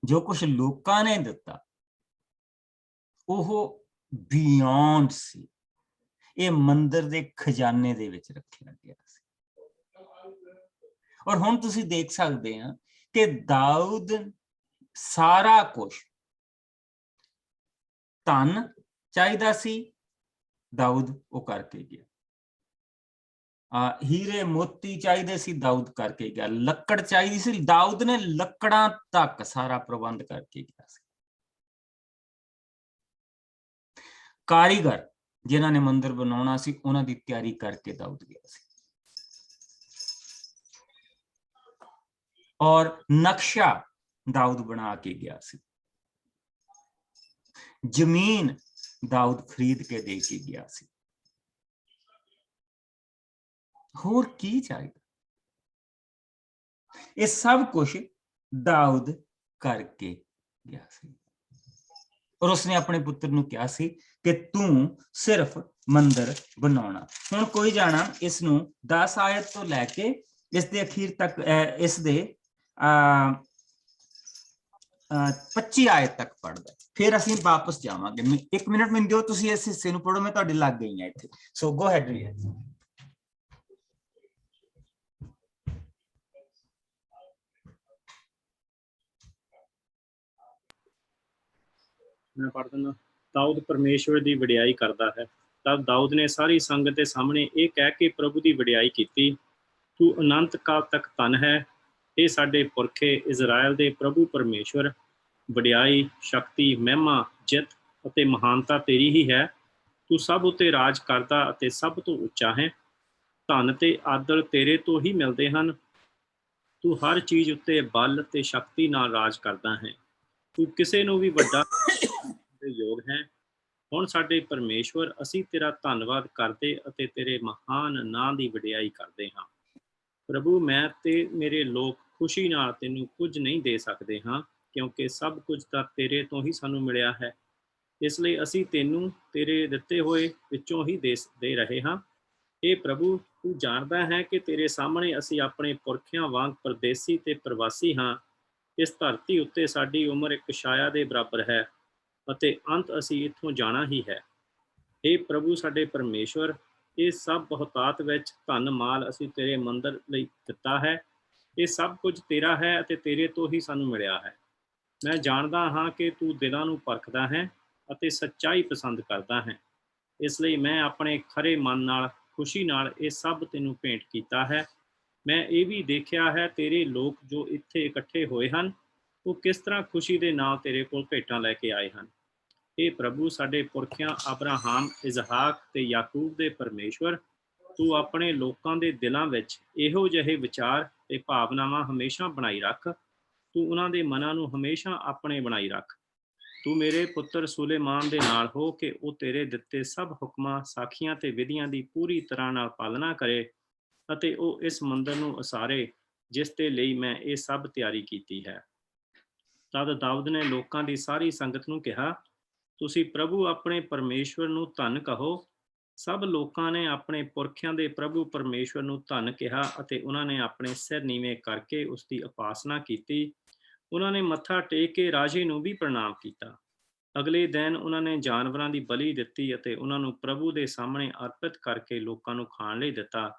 ਜੋ ਕੁਛ ਲੋਕਾਂ ਨੇ ਦਿੱਤਾ ਉਹ ਬਿਯੋਂਡ ਸੀ। ਇਹ ਮੰਦਿਰ ਦੇ ਖਜ਼ਾਨੇ ਦੇ ਵਿੱਚ ਰੱਖਿਆ ਗਿਆ ਸੀ। ਔਰ ਹੁਣ ਤੁਸੀਂ ਦੇਖ ਸਕਦੇ ਆ ਕਿ ਦਾਊਦ ਸਾਰਾ ਕੁਛ, ਧਨ ਚਾਹੀਦਾ ਸੀ, ਦਾਊਦ ਉਹ ਕਰਕੇ ਗਿਆ। ਹੀਰੇ ਮੋਤੀ ਚਾਹੀਦੇ ਸੀ, ਦਾਊਦ ਕਰਕੇ ਗਿਆ। ਲੱਕੜ ਚਾਹੀਦੀ ਸੀ, ਦਾਊਦ ਨੇ ਲੱਕੜਾਂ ਤੱਕ ਸਾਰਾ ਪ੍ਰਬੰਧ ਕਰਕੇ ਗਿਆ ਸੀ। ਕਾਰੀਗਰ ਜਿਨ੍ਹਾਂ ਨੇ ਮੰਦਿਰ ਬਣਾਉਣਾ ਸੀ, ਉਹਨਾਂ ਦੀ ਤਿਆਰੀ ਕਰਕੇ ਦਾਊਦ ਗਿਆ ਸੀ। ਔਰ ਨਕਸ਼ਾ ਦਾਊਦ ਬਣਾ ਕੇ ਗਿਆ ਸੀ। ਜ਼ਮੀਨ ਦਾਊਦ ਖਰੀਦ ਕੇ ਦੇ ਕੇ ਗਿਆ ਸੀ। ਹੋਰ ਕੀ ਚਾਹੀਦਾ? ਇਹ ਸਭ ਕੁਝ ਦਾਊਦ ਕਰਕੇ ਗਿਆ ਸੀ। ਔਰ ਉਸਨੇ ਆਪਣੇ ਪੁੱਤਰ ਨੂੰ ਕਿਹਾ ਸੀ ਕਿ ਤੂੰ ਸਿਰਫ ਮੰਦਿਰ ਬਣਾਉਣਾ। ਹੁਣ ਕੋਈ ਜਾਣਾ ਇਸ ਨੂੰ 10 ਆਇਤ ਤੋਂ ਲੈ ਕੇ ਇਸ ਦੇ ਅਖੀਰ ਤੱਕ, ਇਸ ਦੇ 25 ਆਇਤ ਤੱਕ ਪੜ੍ਹਦਾ, ਫਿਰ ਅਸੀਂ ਵਾਪਸ ਜਾਵਾਂਗੇ। 1 ਮਿੰਟ ਮੈਨੂੰ ਦਿਓ, ਤੁਸੀਂ ਇਸ ਹਿੱਸੇ ਨੂੰ ਪੜ੍ਹੋ, ਮੈਂ ਤੁਹਾਡੇ ਲੱਗ ਗਈ ਹਾਂ ਇੱਥੇ। ਸੋ ਗੋ ਹੈਡ ਰੀਡ। ਮੈਂ ਪੜ੍ਹ ਦਿੰਦਾ। ਦਾਊਦ ਪਰਮੇਸ਼ਵਰ ਦੀ ਵਡਿਆਈ ਕਰਦਾ ਹੈ। ਤਦ ਦਾਊਦ ਨੇ ਸਾਰੀ ਸੰਗਤ ਦੇ ਸਾਹਮਣੇ ਇਹ ਕਹਿ ਕੇ ਪ੍ਰਭੂ ਦੀ ਵਡਿਆਈ ਕੀਤੀ, ਤੂੰ ਅਨੰਤ ਕਾਲ ਤੱਕ ਧਨ ਹੈ। ਇਹ ਸਾਡੇ ਪੁਰਖੇ ਇਜ਼ਰਾਇਲ ਦੇ ਪ੍ਰਭੂ ਪਰਮੇਸ਼ਵਰ, ਵਡਿਆਈ, ਸ਼ਕਤੀ, ਮਹਿਮਾ, ਜਿੱਤ ਅਤੇ ਮਹਾਨਤਾ ਤੇਰੀ ਹੀ ਹੈ। ਤੂੰ ਸਭ ਉੱਤੇ ਰਾਜ ਕਰਦਾ ਅਤੇ ਸਭ ਤੋਂ ਉੱਚਾ ਹੈ। ਧਨ ਤੇ ਆਦਰ ਤੇਰੇ ਤੋਂ ਹੀ ਮਿਲਦੇ ਹਨ। ਤੂੰ ਹਰ ਚੀਜ਼ ਉੱਤੇ ਬਲ ਤੇ ਸ਼ਕਤੀ ਨਾਲ ਰਾਜ ਕਰਦਾ ਹੈ। ਤੂੰ ਕਿਸੇ ਨੂੰ ਵੀ ਵੱਡਾ ਦੇ ਯੋਗ ਹੈ। ਹੁਣ ਸਾਡੇ ਪਰਮੇਸ਼ਵਰ, ਅਸੀਂ ਤੇਰਾ ਧੰਨਵਾਦ ਕਰਦੇ ਅਤੇ ਤੇਰੇ ਮਹਾਨ ਨਾਂ ਦੀ ਵਡਿਆਈ ਕਰਦੇ ਹਾਂ। ਪ੍ਰਭੂ, ਮੈਂ ਤੇ ਮੇਰੇ ਲੋਕ ਖੁਸ਼ੀ ਨਾਲ ਤੈਨੂੰ ਕੁਝ ਨਹੀਂ ਦੇ ਸਕਦੇ ਹਾਂ, ਕਿਉਂਕਿ ਸਭ ਕੁਝ ਤਾਂ ਤੇਰੇ ਤੋਂ ਹੀ ਸਾਨੂੰ ਮਿਲਿਆ ਹੈ। ਇਸ ਲਈ ਅਸੀਂ ਤੈਨੂੰ ਤੇਰੇ ਦਿੱਤੇ ਹੋਏ ਵਿੱਚੋਂ ਹੀ ਦੇ ਰਹੇ ਹਾਂ। ਇਹ ਪ੍ਰਭੂ, ਤੂੰ ਜਾਣਦਾ ਹੈ ਕਿ ਤੇਰੇ ਸਾਹਮਣੇ ਅਸੀਂ ਆਪਣੇ ਪੁਰਖਿਆਂ ਵਾਂਗ ਪਰਦੇਸੀ ਤੇ ਪ੍ਰਵਾਸੀ ਹਾਂ। ਇਸ ਧਰਤੀ ਉੱਤੇ ਸਾਡੀ ਉਮਰ ਇੱਕ ਛਾਇਆ ਦੇ ਬਰਾਬਰ ਹੈ ਅਤੇ ਅੰਤ ਅਸੀਂ ਇੱਥੋਂ ਜਾਣਾ ਹੀ ਹੈ। ਇਹ ਪ੍ਰਭੂ ਸਾਡੇ ਪਰਮੇਸ਼ਵਰ, ਇਹ ਸਭ ਬਹੁਤਾਤ ਵਿੱਚ ਧਨ ਮਾਲ ਅਸੀਂ ਤੇਰੇ ਮੰਦਰ ਲਈ ਦਿੱਤਾ ਹੈ। ਇਹ ਸਭ ਕੁਝ ਤੇਰਾ ਹੈ ਅਤੇ ਤੇਰੇ ਤੋਂ ਹੀ ਸਾਨੂੰ ਮਿਲਿਆ ਹੈ। ਮੈਂ ਜਾਣਦਾ ਹਾਂ ਕਿ ਤੂੰ ਦਿਲਾਂ ਨੂੰ ਪਰਖਦਾ ਹੈ ਅਤੇ ਸੱਚਾਈ ਪਸੰਦ ਕਰਦਾ ਹੈ। ਇਸ ਲਈ ਮੈਂ ਆਪਣੇ ਖਰੇ ਮਨ ਨਾਲ ਖੁਸ਼ੀ ਨਾਲ ਇਹ ਸਭ ਤੈਨੂੰ ਭੇਂਟ ਕੀਤਾ ਹੈ। ਮੈਂ ਇਹ ਵੀ ਦੇਖਿਆ ਹੈ ਤੇਰੇ ਲੋਕ ਜੋ ਇੱਥੇ ਇਕੱਠੇ ਹੋਏ ਹਨ, ਉਹ ਕਿਸ ਤਰ੍ਹਾਂ ਖੁਸ਼ੀ ਦੇ ਨਾਲ ਤੇਰੇ ਕੋਲ ਭੇਟਾਂ ਲੈ ਕੇ ਆਏ ਹਨ। ਇਹ ਪ੍ਰਭੂ, ਸਾਡੇ ਪੁਰਖਿਆਂ ਅਬਰਾਹਾਮ, ਇਜ਼ਹਾਕ ਤੇ ਯਾਕੂਬ ਦੇ ਪਰਮੇਸ਼ਵਰ, ਤੂੰ ਆਪਣੇ ਲੋਕਾਂ ਦੇ ਦਿਲਾਂ ਵਿੱਚ ਇਹੋ ਜਿਹੇ ਵਿਚਾਰ ਤੇ ਭਾਵਨਾਵਾਂ ਹਮੇਸ਼ਾ ਬਣਾਈ ਰੱਖ। ਤੂੰ ਉਹਨਾਂ ਦੇ ਮਨਾਂ ਨੂੰ ਹਮੇਸ਼ਾ ਆਪਣੇ ਬਣਾਈ ਰੱਖ। ਤੂੰ ਮੇਰੇ ਪੁੱਤਰ ਸੁਲੇਮਾਨ ਦੇ ਨਾਲ ਹੋ ਕਿ ਉਹ ਤੇਰੇ ਦਿੱਤੇ ਸਭ ਹੁਕਮਾਂ, ਸਾਖੀਆਂ ਤੇ ਵਿਧੀਆਂ ਦੀ ਪੂਰੀ ਤਰ੍ਹਾਂ ਨਾਲ ਪਾਲਣਾ ਕਰੇ ਅਤੇ ਉਹ ਇਸ ਮੰਦਰ ਨੂੰ ਉਸਾਰੇ ਜਿਸ ਦੇ ਲਈ ਮੈਂ ਇਹ ਸਭ ਤਿਆਰੀ ਕੀਤੀ ਹੈ। ਤਦ ਦਾਊਦ ਨੇ ਲੋਕਾਂ ਦੀ ਸਾਰੀ ਸੰਗਤ ਨੂੰ ਕਿਹਾ, ਤੁਸੀਂ ਪ੍ਰਭੂ ਆਪਣੇ ਪਰਮੇਸ਼ਵਰ ਨੂੰ ਧੰਨ ਕਹੋ। ਸਭ ਲੋਕਾਂ ਨੇ ਆਪਣੇ ਪੁਰਖਿਆਂ ਦੇ ਪ੍ਰਭੂ ਪਰਮੇਸ਼ਵਰ ਨੂੰ ਧੰਨ ਕਿਹਾ ਅਤੇ ਉਹਨਾਂ ਨੇ ਆਪਣੇ ਸਿਰ ਨੀਵੇਂ ਕਰਕੇ ਉਸ ਦੀ ਉਪਾਸਨਾ ਕੀਤੀ। ਉਹਨਾਂ ਨੇ ਮੱਥਾ ਟੇਕ ਕੇ ਰਾਜੇ ਨੂੰ ਵੀ ਪ੍ਰਣਾਮ ਕੀਤਾ। ਅਗਲੇ ਦਿਨ ਉਹਨਾਂ ਨੇ ਜਾਨਵਰਾਂ ਦੀ ਬਲੀ ਦਿੱਤੀ ਅਤੇ ਉਹਨਾਂ ਨੂੰ ਪ੍ਰਭੂ ਦੇ ਸਾਹਮਣੇ ਅਰਪਿਤ ਕਰਕੇ ਲੋਕਾਂ ਨੂੰ ਖਾਣ ਲਈ ਦਿੱਤਾ।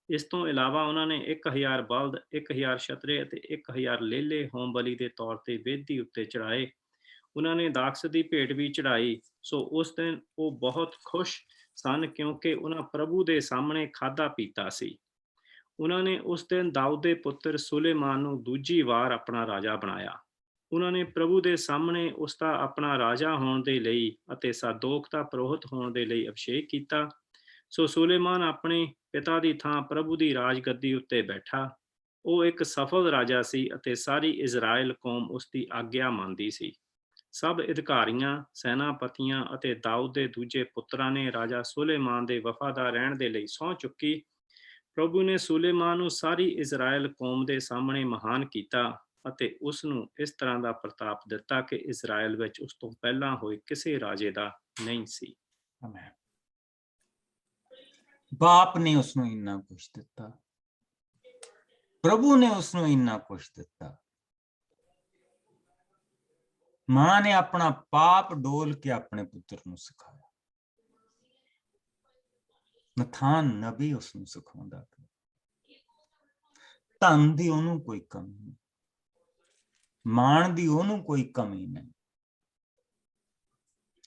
ਇਸ ਤੋਂ ਇਲਾਵਾ ਉਹਨਾਂ ਨੇ 1000 ਬਲਦ, 1000 ਛਤਰੇ ਅਤੇ 1000 ਲੇਲੇ ਹੋਮ ਬਲੀ ਦੇ ਤੌਰ ਤੇ ਵੇਦੀ ਉੱਤੇ ਚੜਾਏ। ਉਹਨਾਂ ਨੇ ਦਾਖਸ ਦੀ ਭੇਟ ਵੀ ਚੜਾਈ। ਸੋ ਉਸ ਦਿਨ ਉਹ ਬਹੁਤ ਖੁਸ਼ ਸਨ ਕਿਉਂਕਿ ਉਹਨਾਂ ਪ੍ਰਭੂ ਦੇ ਸਾਹਮਣੇ ਖਾਧਾ ਪੀਤਾ ਸੀ। ਉਹਨਾਂ ਨੇ ਉਸ ਦਿਨ ਦਾਊਦ ਦੇ ਪੁੱਤਰ ਸੁਲੇਮਾਨ ਨੂੰ ਦੂਜੀ ਵਾਰ ਆਪਣਾ ਰਾਜਾ ਬਣਾਇਆ। ਉਹਨਾਂ ਨੇ ਪ੍ਰਭੂ ਦੇ ਸਾਹਮਣੇ ਉਸ ਦਾ ਆਪਣਾ ਰਾਜਾ ਹੋਣ ਦੇ ਲਈ ਅਤੇ ਸਾਦੋਕ ਦਾ ਪੁਰੋਹਿਤ ਹੋਣ ਦੇ ਲਈ ਅਭਿਸ਼ੇਕ ਕੀਤਾ। ਸੋ ਸੁਲੇਮਾਨ ਆਪਣੇ ਪਿਤਾ ਦੀ ਥਾਂ ਪ੍ਰਭੂ ਦੀ ਰਾਜਗੱਦੀ ਉੱਤੇ ਬੈਠਾ। ਉਹ ਇੱਕ ਸਫਲ ਰਾਜਾ ਸੀ ਅਤੇ ਸਾਰੀ ਇਜ਼ਰਾਈਲ ਕੌਮ ਉਸ ਦੀ ਆਗਿਆ ਮੰਨਦੀ ਸੀ। ਸਭ ਅਧਿਕਾਰੀਆਂ, ਸੈਨਾਪਤੀਆਂ ਅਤੇ ਦਾਊਦ ਦੇ ਦੂਜੇ ਪੁੱਤਰਾਂ ਨੇ ਰਾਜਾ ਸੁਲੇਮਾਨ ਦੇ ਵਫਾਦਾਰ ਰਹਿਣ ਦੇ ਲਈ ਸਹੁੰ ਚੁੱਕੀ। ਪ੍ਰਭੂ ਨੇ ਸੁਲੇਮਾਨ ਨੂੰ ਸਾਰੀ ਇਜ਼ਰਾਈਲ ਕੌਮ ਦੇ ਸਾਹਮਣੇ ਮਹਾਨ ਕੀਤਾ ਅਤੇ ਉਸ ਨੂੰ ਇਸ ਤਰ੍ਹਾਂ ਦਾ ਪ੍ਰਤਾਪ ਦਿੱਤਾ ਕਿ ਇਜ਼ਰਾਈਲ ਵਿੱਚ ਉਸ ਤੋਂ ਪਹਿਲਾਂ ਹੋਏ ਕਿਸੇ ਰਾਜੇ ਦਾ ਨਹੀਂ ਸੀ। ਆਮੇਨ। ਬਾਪ ਨੇ ਉਸ ਨੂੰ ਇੰਨਾ ਕੁਛ ਦਿੱਤਾ, ਪ੍ਰਭੂ ਨੇ ਉਸ ਨੂੰ ਇੰਨਾ ਕੁਛ ਦਿੱਤਾ। ਮਾਂ ਨੇ ਆਪਣਾ ਪਾਪ ਡੋਲ ਕੇ ਆਪਣੇ ਪੁੱਤਰ ਨੂੰ ਸਿਖਾਇਆ। ਨਥਾਨ ਨਬੀ ਉਸ ਨੂੰ ਸਿਖਾਉਂਦਾ ਪਿਆ। ਧਨ ਦੀ ਉਹਨੂੰ ਕੋਈ ਕਮੀ ਨਹੀਂ, ਮਾਣ ਦੀ ਉਹਨੂੰ ਕੋਈ ਕਮੀ ਨਹੀਂ।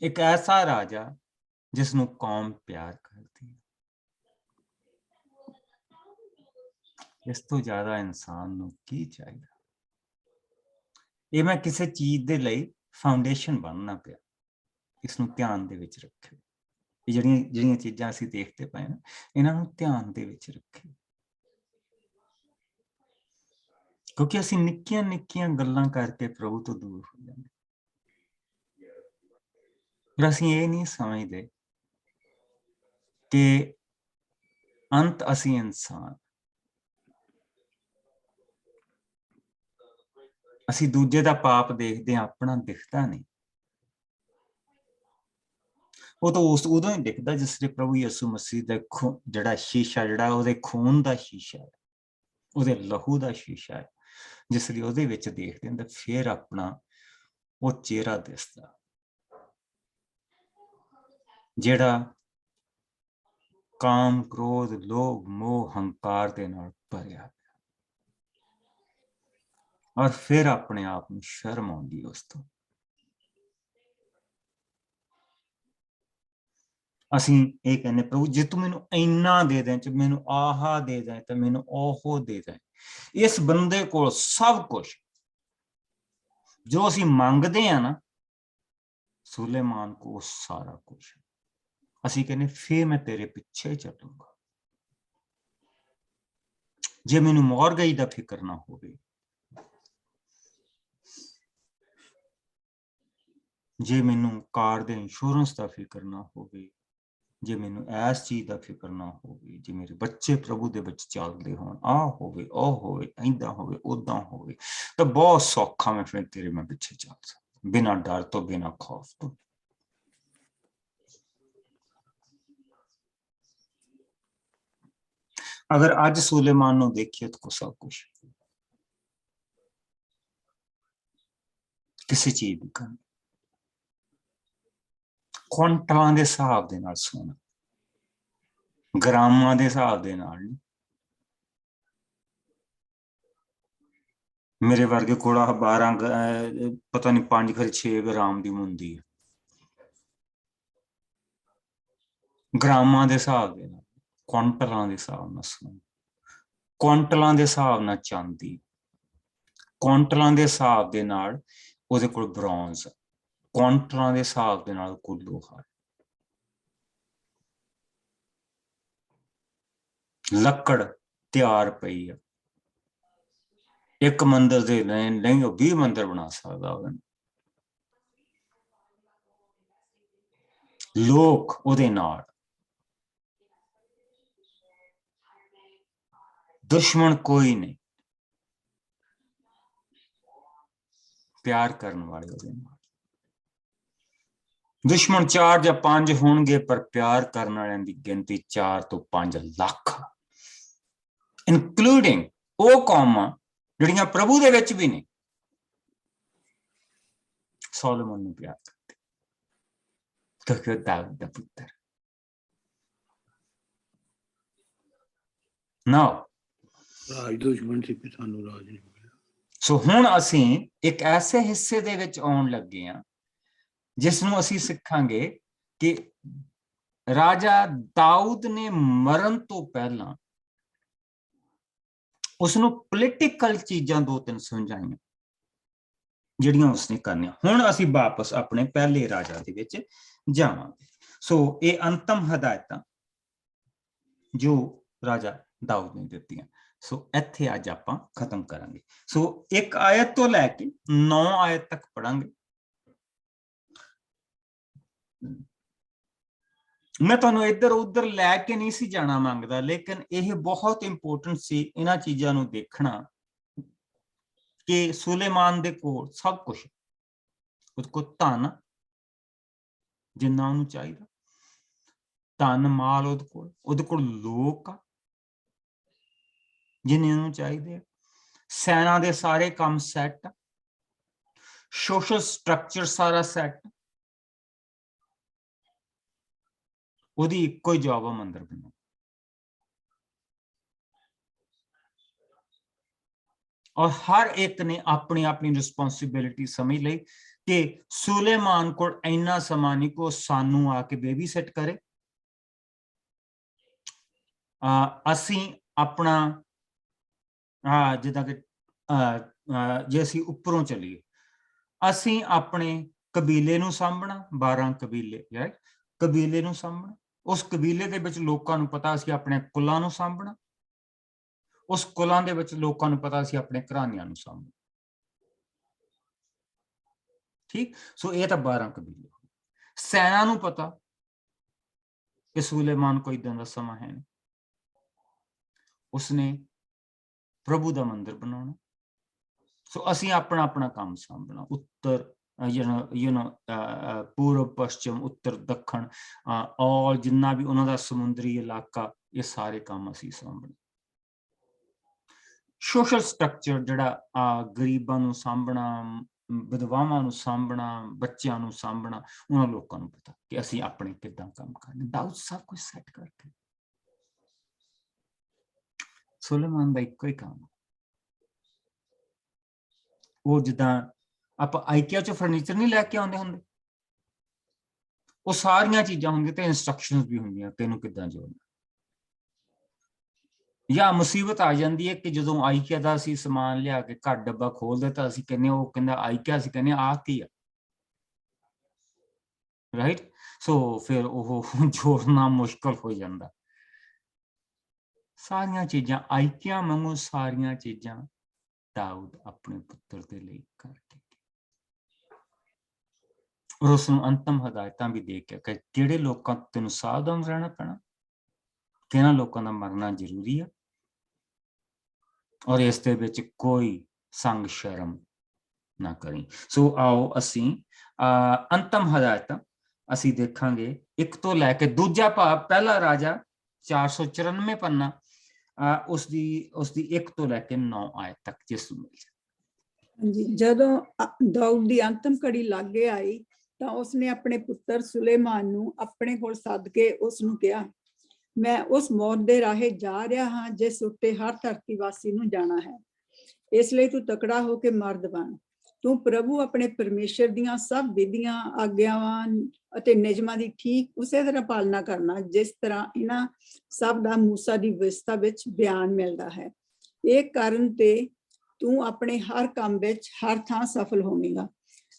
ਇੱਕ ਐਸਾ ਰਾਜਾ ਜਿਸ ਨੂੰ ਕੌਮ ਪਿਆਰ ਕਰਦੀ ਹੈ। ਇਸ ਤੋਂ ਜ਼ਿਆਦਾ ਇਨਸਾਨ ਨੂੰ ਕੀ ਚਾਹੀਦਾ? ਇਹ ਮੈਂ ਕਿਸੇ ਚੀਜ਼ ਦੇ ਲਈ ਫਾਊਂਡੇਸ਼ਨ ਬਣਨਾ ਪਿਆ, ਇਸ ਨੂੰ ਧਿਆਨ ਦੇ ਵਿੱਚ ਰੱਖਿਓ। ਇਹ ਜਿਹੜੀਆਂ ਚੀਜ਼ਾਂ ਅਸੀਂ ਦੇਖਦੇ ਪਏ ਨਾ, ਇਹਨਾਂ ਨੂੰ ਧਿਆਨ ਦੇ ਵਿੱਚ ਰੱਖਿਓ, ਕਿਉਂਕਿ ਅਸੀਂ ਨਿੱਕੀਆਂ ਨਿੱਕੀਆਂ ਗੱਲਾਂ ਕਰਕੇ ਪ੍ਰਭੂ ਤੋਂ ਦੂਰ ਹੋ ਜਾਂਦੇ। ਪਰ ਅਸੀਂ ਇਹ ਨਹੀਂ ਸਮਝਦੇ ਕਿ ਅੰਤ ਅਸੀਂ ਇਨਸਾਨ, ਅਸੀਂ ਦੂਜੇ ਦਾ ਪਾਪ ਦੇਖਦੇ ਹਾਂ, ਆਪਣਾ ਦਿਖਦਾ ਨਹੀਂ। ਉਹ ਤਾਂ ਉਦੋਂ ਹੀ ਦਿਖਦਾ ਜਿਸ ਲਈ ਪ੍ਰਭੂ ਯਿਸੂ ਮਸੀਹ ਦਾ ਜਿਹੜਾ ਸ਼ੀਸ਼ਾ, ਜਿਹੜਾ ਉਹਦੇ ਖੂਨ ਦਾ ਸ਼ੀਸ਼ਾ ਹੈ, ਉਹਦੇ ਲਹੂ ਦਾ ਸ਼ੀਸ਼ਾ ਹੈ, ਜਿਸ ਲਈ ਉਹਦੇ ਵਿੱਚ ਦੇਖਦੇ ਹਾਂ ਤਾਂ ਫਿਰ ਆਪਣਾ ਉਹ ਚਿਹਰਾ ਦਿਸਦਾ ਜਿਹੜਾ ਕਾਮ, ਕ੍ਰੋਧ, ਲੋਭ, ਮੋਹ, ਹੰਕਾਰ ਦੇ ਨਾਲ ਭਰਿਆ। ਔਰ ਫਿਰ ਆਪਣੇ ਆਪ ਨੂੰ ਸ਼ਰਮ ਆਉਂਦੀ ਉਸ ਤੋਂ। ਅਸੀਂ ਇਹ ਕਹਿੰਦੇ ਪ੍ਰਭੂ ਜੇ ਤੂੰ ਮੈਨੂੰ ਇੰਨਾ ਦੇ ਦੇ, ਜੇ ਮੈਨੂੰ ਆਹ ਦੇ ਦੇ ਤੇ ਮੈਨੂੰ ਉਹ ਦੇ ਦੇ। ਇਸ ਬੰਦੇ ਕੋਲ ਸਭ ਕੁਝ ਜੋ ਅਸੀਂ ਮੰਗਦੇ ਆ ਨਾ, ਸੁਲੇਮਾਨ ਕੋਲ ਸਾਰਾ ਕੁਝ। ਅਸੀਂ ਕਹਿੰਦੇ ਫਿਰ ਮੈਂ ਤੇਰੇ ਪਿੱਛੇ ਚੱਲੂੰਗਾ। ਜੇ ਮੈਨੂੰ ਮੌਰਗਈ ਦਾ ਫਿਕਰ ਨਾ ਹੋਵੇ, ਜੇ ਮੈਨੂੰ ਕਾਰ ਦੇ ਇੰਸ਼ੋਰੈਂਸ ਦਾ ਫਿਕਰ ਨਾ ਹੋਵੇ, ਜੇ ਮੈਨੂੰ ਇਸ ਚੀਜ਼ ਦਾ ਫਿਕਰ ਨਾ ਹੋਵੇ, ਜੇ ਮੇਰੇ ਬੱਚੇ ਪ੍ਰਭੂ ਦੇ ਵਿੱਚ ਚੱਲਦੇ ਹੋਣ, ਆਹ ਹੋਵੇ, ਉਹ ਹੋਵੇ, ਏਦਾਂ ਹੋਵੇ, ਓਦਾਂ ਹੋਵੇ, ਤਾਂ ਬਹੁਤ ਸੌਖਾ ਮੈਂ ਫਿਰ ਤੇਰੇ ਮੈਂ ਪਿੱਛੇ ਚੱਲ ਸਕਦਾ, ਬਿਨਾਂ ਡਰ ਤੋਂ, ਬਿਨਾਂ ਖੌਫ ਤੋਂ। ਅਗਰ ਅੱਜ ਸੁਲੇਮਾਨ ਨੂੰ ਦੇਖੀਏ ਤਾਂ ਸਭ ਕੁਝ, ਕਿਸੇ ਚੀਜ਼ ਦੀ ਕਮੀ, ਕੁਆਂਟਲਾਂ ਦੇ ਹਿਸਾਬ ਦੇ ਨਾਲ ਸੋਨਾ, ਗ੍ਰਾਮਾਂ ਦੇ ਹਿਸਾਬ ਦੇ ਨਾਲ ਨਹੀਂ। ਮੇਰੇ ਵਰਗੇ ਕੋਲ 12 ਪਤਾ ਨਹੀਂ 5 ਫਿਰ 6 ਗ੍ਰਾਮ ਦੀ ਮੁੰਦੀ ਹੈ। ਗ੍ਰਾਮਾਂ ਦੇ ਹਿਸਾਬ ਦੇ ਨਾਲ, ਕੁਆਂਟਲਾਂ ਦੇ ਹਿਸਾਬ ਨਾਲ ਸੋਨਾ, ਕੁਆਂਟਲਾਂ ਦੇ ਹਿਸਾਬ ਨਾਲ ਚਾਂਦੀ, ਕੁਆਂਟਲਾਂ ਦੇ ਹਿਸਾਬ ਦੇ ਨਾਲ ਉਹਦੇ ਕੋਲ ਬ੍ਰੌਂਜ਼, ਕੁਆਂਟਲਾਂ ਦੇ ਹਿਸਾਬ ਦੇ ਨਾਲ ਕੋਈ ਲੋਹਾ, ਲੱਕੜ ਤਿਆਰ ਪਈ ਆ। ਇੱਕ ਮੰਦਿਰ ਦੇ ਨਹੀਂ ਉਹ 20 ਮੰਦਿਰ ਬਣਾ ਸਕਦਾ ਉਹਦੇ। ਲੋਕ ਉਹਦੇ ਨਾਲ ਦੁਸ਼ਮਣ ਕੋਈ ਨਹੀਂ, ਪਿਆਰ ਕਰਨ ਵਾਲੇ ਉਹਦੇ ਨਾਲ। ਦੁਸ਼ਮਣ 4 ਜਾਂ 5 ਹੋਣਗੇ, ਪਰ ਪਿਆਰ ਕਰਨ ਵਾਲਿਆਂ ਦੀ ਗਿਣਤੀ 4 ਤੋਂ 5 ਲੱਖ, ਇਨਕਲੂਡਿੰਗ ਉਹ ਕੌਮਾਂ ਜਿਹੜੀਆਂ ਪ੍ਰਭੂ ਦੇ ਵਿੱਚ ਵੀ ਨੇ। ਸੋਲੋਮਨ ਨੂੰ ਪਿਆਰ ਕਰਦੇ ਕਿਉਂਕਿ ਉਹ ਦਾਊਦ ਦਾ ਪੁੱਤਰ। ਨਾ ਰਾਜ ਦੁਸ਼ਮਣ ਸੀ, ਪਿਤਾ ਨੂੰ ਰਾਜ ਨਹੀਂ ਮਿਲਿਆ। ਸੋ ਹੁਣ ਅਸੀਂ ਇੱਕ ਐਸੇ ਹਿੱਸੇ ਦੇ ਵਿੱਚ ਆਉਣ ਲੱਗੇ ਹਾਂ ਜਿਸ ਨੂੰ ਅਸੀਂ ਸਿੱਖਾਂਗੇ ਕਿ ਰਾਜਾ ਦਾਊਦ ਨੇ ਮਰਨ ਤੋਂ ਪਹਿਲਾਂ ਉਸਨੂੰ ਪੋਲੀਟੀਕਲ ਚੀਜ਼ਾਂ 2-3 ਸਮਝਾਈਆਂ ਜਿਹੜੀਆਂ ਉਸਨੇ ਕਰਨੀਆਂ। ਹੁਣ ਅਸੀਂ ਵਾਪਸ ਆਪਣੇ ਪਹਿਲੇ ਰਾਜਾ ਦੇ ਵਿੱਚ ਜਾਵਾਂਗੇ। ਸੋ ਇਹ ਅੰਤਮ ਹਦਾਇਤਾਂ ਜੋ ਰਾਜਾ ਦਾਊਦ ਨੇ ਦਿੱਤੀਆਂ। ਸੋ ਇੱਥੇ ਅੱਜ ਆਪਾਂ ਖਤਮ ਕਰਾਂਗੇ। ਸੋ 1 ਆਇਤ ਤੋਂ ਲੈ ਕੇ 9 ਆਇਤ ਤੱਕ ਪੜਾਂਗੇ। ਮੈਂ ਤੁਹਾਨੂੰ ਇੱਧਰ ਉੱਧਰ ਲੈ ਕੇ ਨਹੀਂ ਸੀ ਜਾਣਾ ਮੰਗਦਾ, ਲੇਕਿਨ ਇਹ ਬਹੁਤ ਇੰਪੋਰਟੈਂਟ ਸੀ ਇਹਨਾਂ ਚੀਜ਼ਾਂ ਨੂੰ ਦੇਖਣਾ ਕਿ ਸੁਲੇਮਾਨ ਦੇ ਕੋਲ ਸਭ ਕੁਝ, ਉਹਦੇ ਕੋਲ ਧਨ ਜਿੰਨਾ ਉਹਨੂੰ ਚਾਹੀਦਾ, ਧਨ ਮਾਲ ਉਹਦੇ ਕੋਲ ਲੋਕ ਜਿੰਨੇ ਉਹਨੂੰ ਚਾਹੀਦੇ, ਸੈਨਾ ਦੇ ਸਾਰੇ ਕੰਮ ਸੈੱਟ, ਸੋਸ਼ਲ ਸਟਰਕਚਰ ਸਾਰਾ ਸੈੱਟ। ਉਹਦੀ ਇੱਕੋ ਹੀ ਜੌਬ ਆ, ਮੰਦਿਰ ਬਣਾਉਣਾ। ਔਰ ਹਰ ਇੱਕ ਨੇ ਆਪਣੀ ਆਪਣੀ ਰਿਸਪੌਂਸਿਬਿਲਿਟੀ ਸਮਝ ਲਈ ਕਿ ਸੁਲੇਮਾਨ ਕੋਲ ਇੰਨਾ ਸਮਾਂ ਨਹੀਂ ਕੋ ਸਾਨੂੰ ਆ ਕੇ ਬੇਬੀ ਸੈੱਟ ਕਰੇ। ਅਸੀਂ ਆਪਣਾ ਜਿੱਦਾਂ ਕਿ ਜੇ ਅਸੀਂ ਉੱਪਰੋਂ ਚੱਲੀਏ, ਅਸੀਂ ਆਪਣੇ ਕਬੀਲੇ ਨੂੰ ਸਾਂਭਣਾ, 12 ਕਬੀਲੇ, ਰਾਈਟ, ਕਬੀਲੇ ਨੂੰ ਸਾਂਭਣਾ। ਉਸ ਕਬੀਲੇ ਦੇ ਵਿੱਚ ਲੋਕਾਂ ਨੂੰ ਪਤਾ ਅਸੀਂ ਆਪਣੇ ਕੁਲਾਂ ਨੂੰ ਸਾਂਭਣਾ, ਉਸ ਕੁਲਾਂ ਦੇ ਵਿੱਚ ਲੋਕਾਂ ਨੂੰ ਪਤਾ ਅਸੀਂ ਆਪਣੇ ਘਰਾਣਿਆਂ ਨੂੰ ਸਾਂਭਣਾ। ਠੀਕ, ਸੋ ਇਹ ਤਾਂ 12 ਕਬੀਲੇ। ਸੈਨਾ ਨੂੰ ਪਤਾ ਕਿ ਸੁਲੇਮਾਨ ਕੋਈ ਏਦਾਂ ਦਾ ਸਮਾਂ ਹੈ ਨਹੀਂ, ਉਸਨੇ ਪ੍ਰਭੂ ਦਾ ਮੰਦਿਰ ਬਣਾਉਣਾ। ਸੋ ਅਸੀਂ ਆਪਣਾ ਆਪਣਾ ਕੰਮ ਸਾਂਭਣਾ, ਉੱਤਰ ਪੂਰਬ ਪੱਛਮ ਉੱਤਰ ਦੱਖਣ, ਔਰ ਜਿੰਨਾ ਵੀ ਉਹਨਾਂ ਦਾ ਸਮੁੰਦਰੀ ਇਲਾਕਾ, ਇਹ ਸਾਰੇ ਕੰਮ ਅਸੀਂ ਸਾਂਭਣੇ। ਸੋਸ਼ਲ ਸਟਰਕਚਰ ਜਿਹੜਾ ਗਰੀਬਾਂ ਨੂੰ ਸਾਂਭਣਾ, ਵਿਧਵਾਵਾਂ ਨੂੰ ਸਾਂਭਣਾ, ਬੱਚਿਆਂ ਨੂੰ ਸਾਂਭਣਾ, ਉਹਨਾਂ ਲੋਕਾਂ ਨੂੰ ਪਤਾ ਕਿ ਅਸੀਂ ਆਪਣੇ ਕਿੱਦਾਂ ਕੰਮ ਕਰਨੇ। ਦਾਊਦ ਸਭ ਕੁਝ ਸੈੱਟ ਕਰਕੇ, ਸੁਲੇਮਾਨ ਦਾ ਇੱਕੋ ਹੀ ਕੰਮ। ਉਹ ਜਿੱਦਾਂ ਆਪਾਂ ਆਈਕਿਆ ਚੋਂ ਫਰਨੀਚਰ ਨਹੀਂ ਲੈ ਕੇ ਆਉਂਦੇ ਹੁੰਦੇ, ਉਹ ਸਾਰੀਆਂ ਚੀਜ਼ਾਂ ਹੁੰਦੀਆਂ ਤੇ ਇੰਸਟਰਕਸ਼ਨਸ ਵੀ ਹੁੰਦੀਆਂ ਕਿ ਇਹਨੂੰ ਕਿੱਦਾਂ ਜੋੜਨਾ। ਜਾਂ ਮੁਸੀਬਤ ਆ ਜਾਂਦੀ ਹੈ ਕਿ ਜਦੋਂ ਆਈਕਿਆ ਦਾ ਅਸੀਂ ਸਮਾਨ ਲਿਆ ਕੇ ਘਰ ਡੱਬਾ ਖੋਲਦੇ ਤਾਂ ਅਸੀਂ ਕਹਿੰਦੇ ਉਹ ਕਹਿੰਦਾ ਆਈਕਿਆ, ਅਸੀਂ ਕਹਿੰਦੇ ਆ ਕੀ ਆ, ਰਾਈਟ। ਸੋ ਫਿਰ ਉਹ ਜੋੜਨਾ ਮੁਸ਼ਕਲ ਹੋ ਜਾਂਦਾ। ਸਾਰੀਆਂ ਚੀਜ਼ਾਂ ਆਈਕਿਆ ਵਾਂਗੂ ਸਾਰੀਆਂ ਚੀਜ਼ਾਂ ਦਾਊਦ ਆਪਣੇ ਪੁੱਤਰ ਦੇ ਲਈ ਕਰਕੇ, ਔਰ ਉਸਨੂੰ ਅੰਤਮ ਹਦਾਇਤਾਂ ਵੀ ਦੇ ਕੇ ਕਿ ਕਿਹੜੇ ਲੋਕਾਂ ਤੋਂ ਤੈਨੂੰ ਸਾਵਧਾਨ ਰਹਿਣਾ ਪੈਣਾ, ਕਿਹਨਾਂ ਲੋਕਾਂ ਦਾ ਮਰਨਾ ਜ਼ਰੂਰੀ ਆ, ਔਰ ਇਸ ਦੇ ਵਿੱਚ ਕੋਈ ਸੰਗ ਸ਼ਰਮ ਨਾ ਕਰੀ। ਸੋ ਆਓ ਅਸੀਂ ਅੰਤਮ ਹਦਾਇਤਾਂ ਅਸੀਂ ਦੇਖਾਂਗੇ 1 ਤੋਂ ਲੈ ਕੇ 2 ਭਾਵ ਪਹਿਲਾ ਰਾਜਾ 494 ਪੰਨਾ, ਉਸਦੀ 1 ਤੋਂ ਲੈ ਕੇ 9 ਆਇਤ ਤੱਕ ਜਿਸ ਨੂੰ ਮਿਲ ਜਾਏ। ਹਾਂਜੀ, ਜਦੋਂ ਦਾਊਦ ਦੀ ਅੰਤਮ ਘੜੀ ਲਾਗੇ ਆਈ ਤਾਂ ਉਸਨੇ ਆਪਣੇ ਪੁੱਤਰ ਸੁਲੇਮਾਨ ਨੂੰ ਆਪਣੇ ਕੋਲ ਸੱਦ ਕੇ ਉਸ ਨੂੰ ਕਿਹਾ, ਮੈਂ ਉਸ ਮੌਤ ਦੇ ਰਾਹੇ ਜਾ ਰਿਹਾ ਹਾਂ ਜਿਸ ਉੱਤੇ ਹਰ ਧਰਤੀ ਵਾਸੀ ਨੂੰ ਜਾਣਾ ਹੈ। ਇਸ ਲਈ ਤੂੰ ਤਕੜਾ ਹੋ ਕੇ ਮਰਦ ਬਣ। ਤੂੰ ਪ੍ਰਭੂ ਆਪਣੇ ਪਰਮੇਸ਼ਰ ਦੀਆਂ ਸਭ ਵਿਧੀਆਂ, ਆਗਿਆਵਾਂ ਅਤੇ ਨਿਯਮਾਂ ਦੀ ਠੀਕ ਉਸੇ ਤਰ੍ਹਾਂ ਪਾਲਣਾ ਕਰਨਾ ਜਿਸ ਤਰ੍ਹਾਂ ਇਹਨਾਂ ਸਭ ਦਾ ਮੂਸਾ ਦੀ ਵਿਵਸਥਾ ਵਿੱਚ ਬਿਆਨ ਮਿਲਦਾ ਹੈ। ਇਹ ਕਾਰਨ ਤੇ ਤੂੰ ਆਪਣੇ ਹਰ ਕੰਮ ਵਿੱਚ ਹਰ ਥਾਂ ਸਫਲ ਹੋਵੇਂਗਾ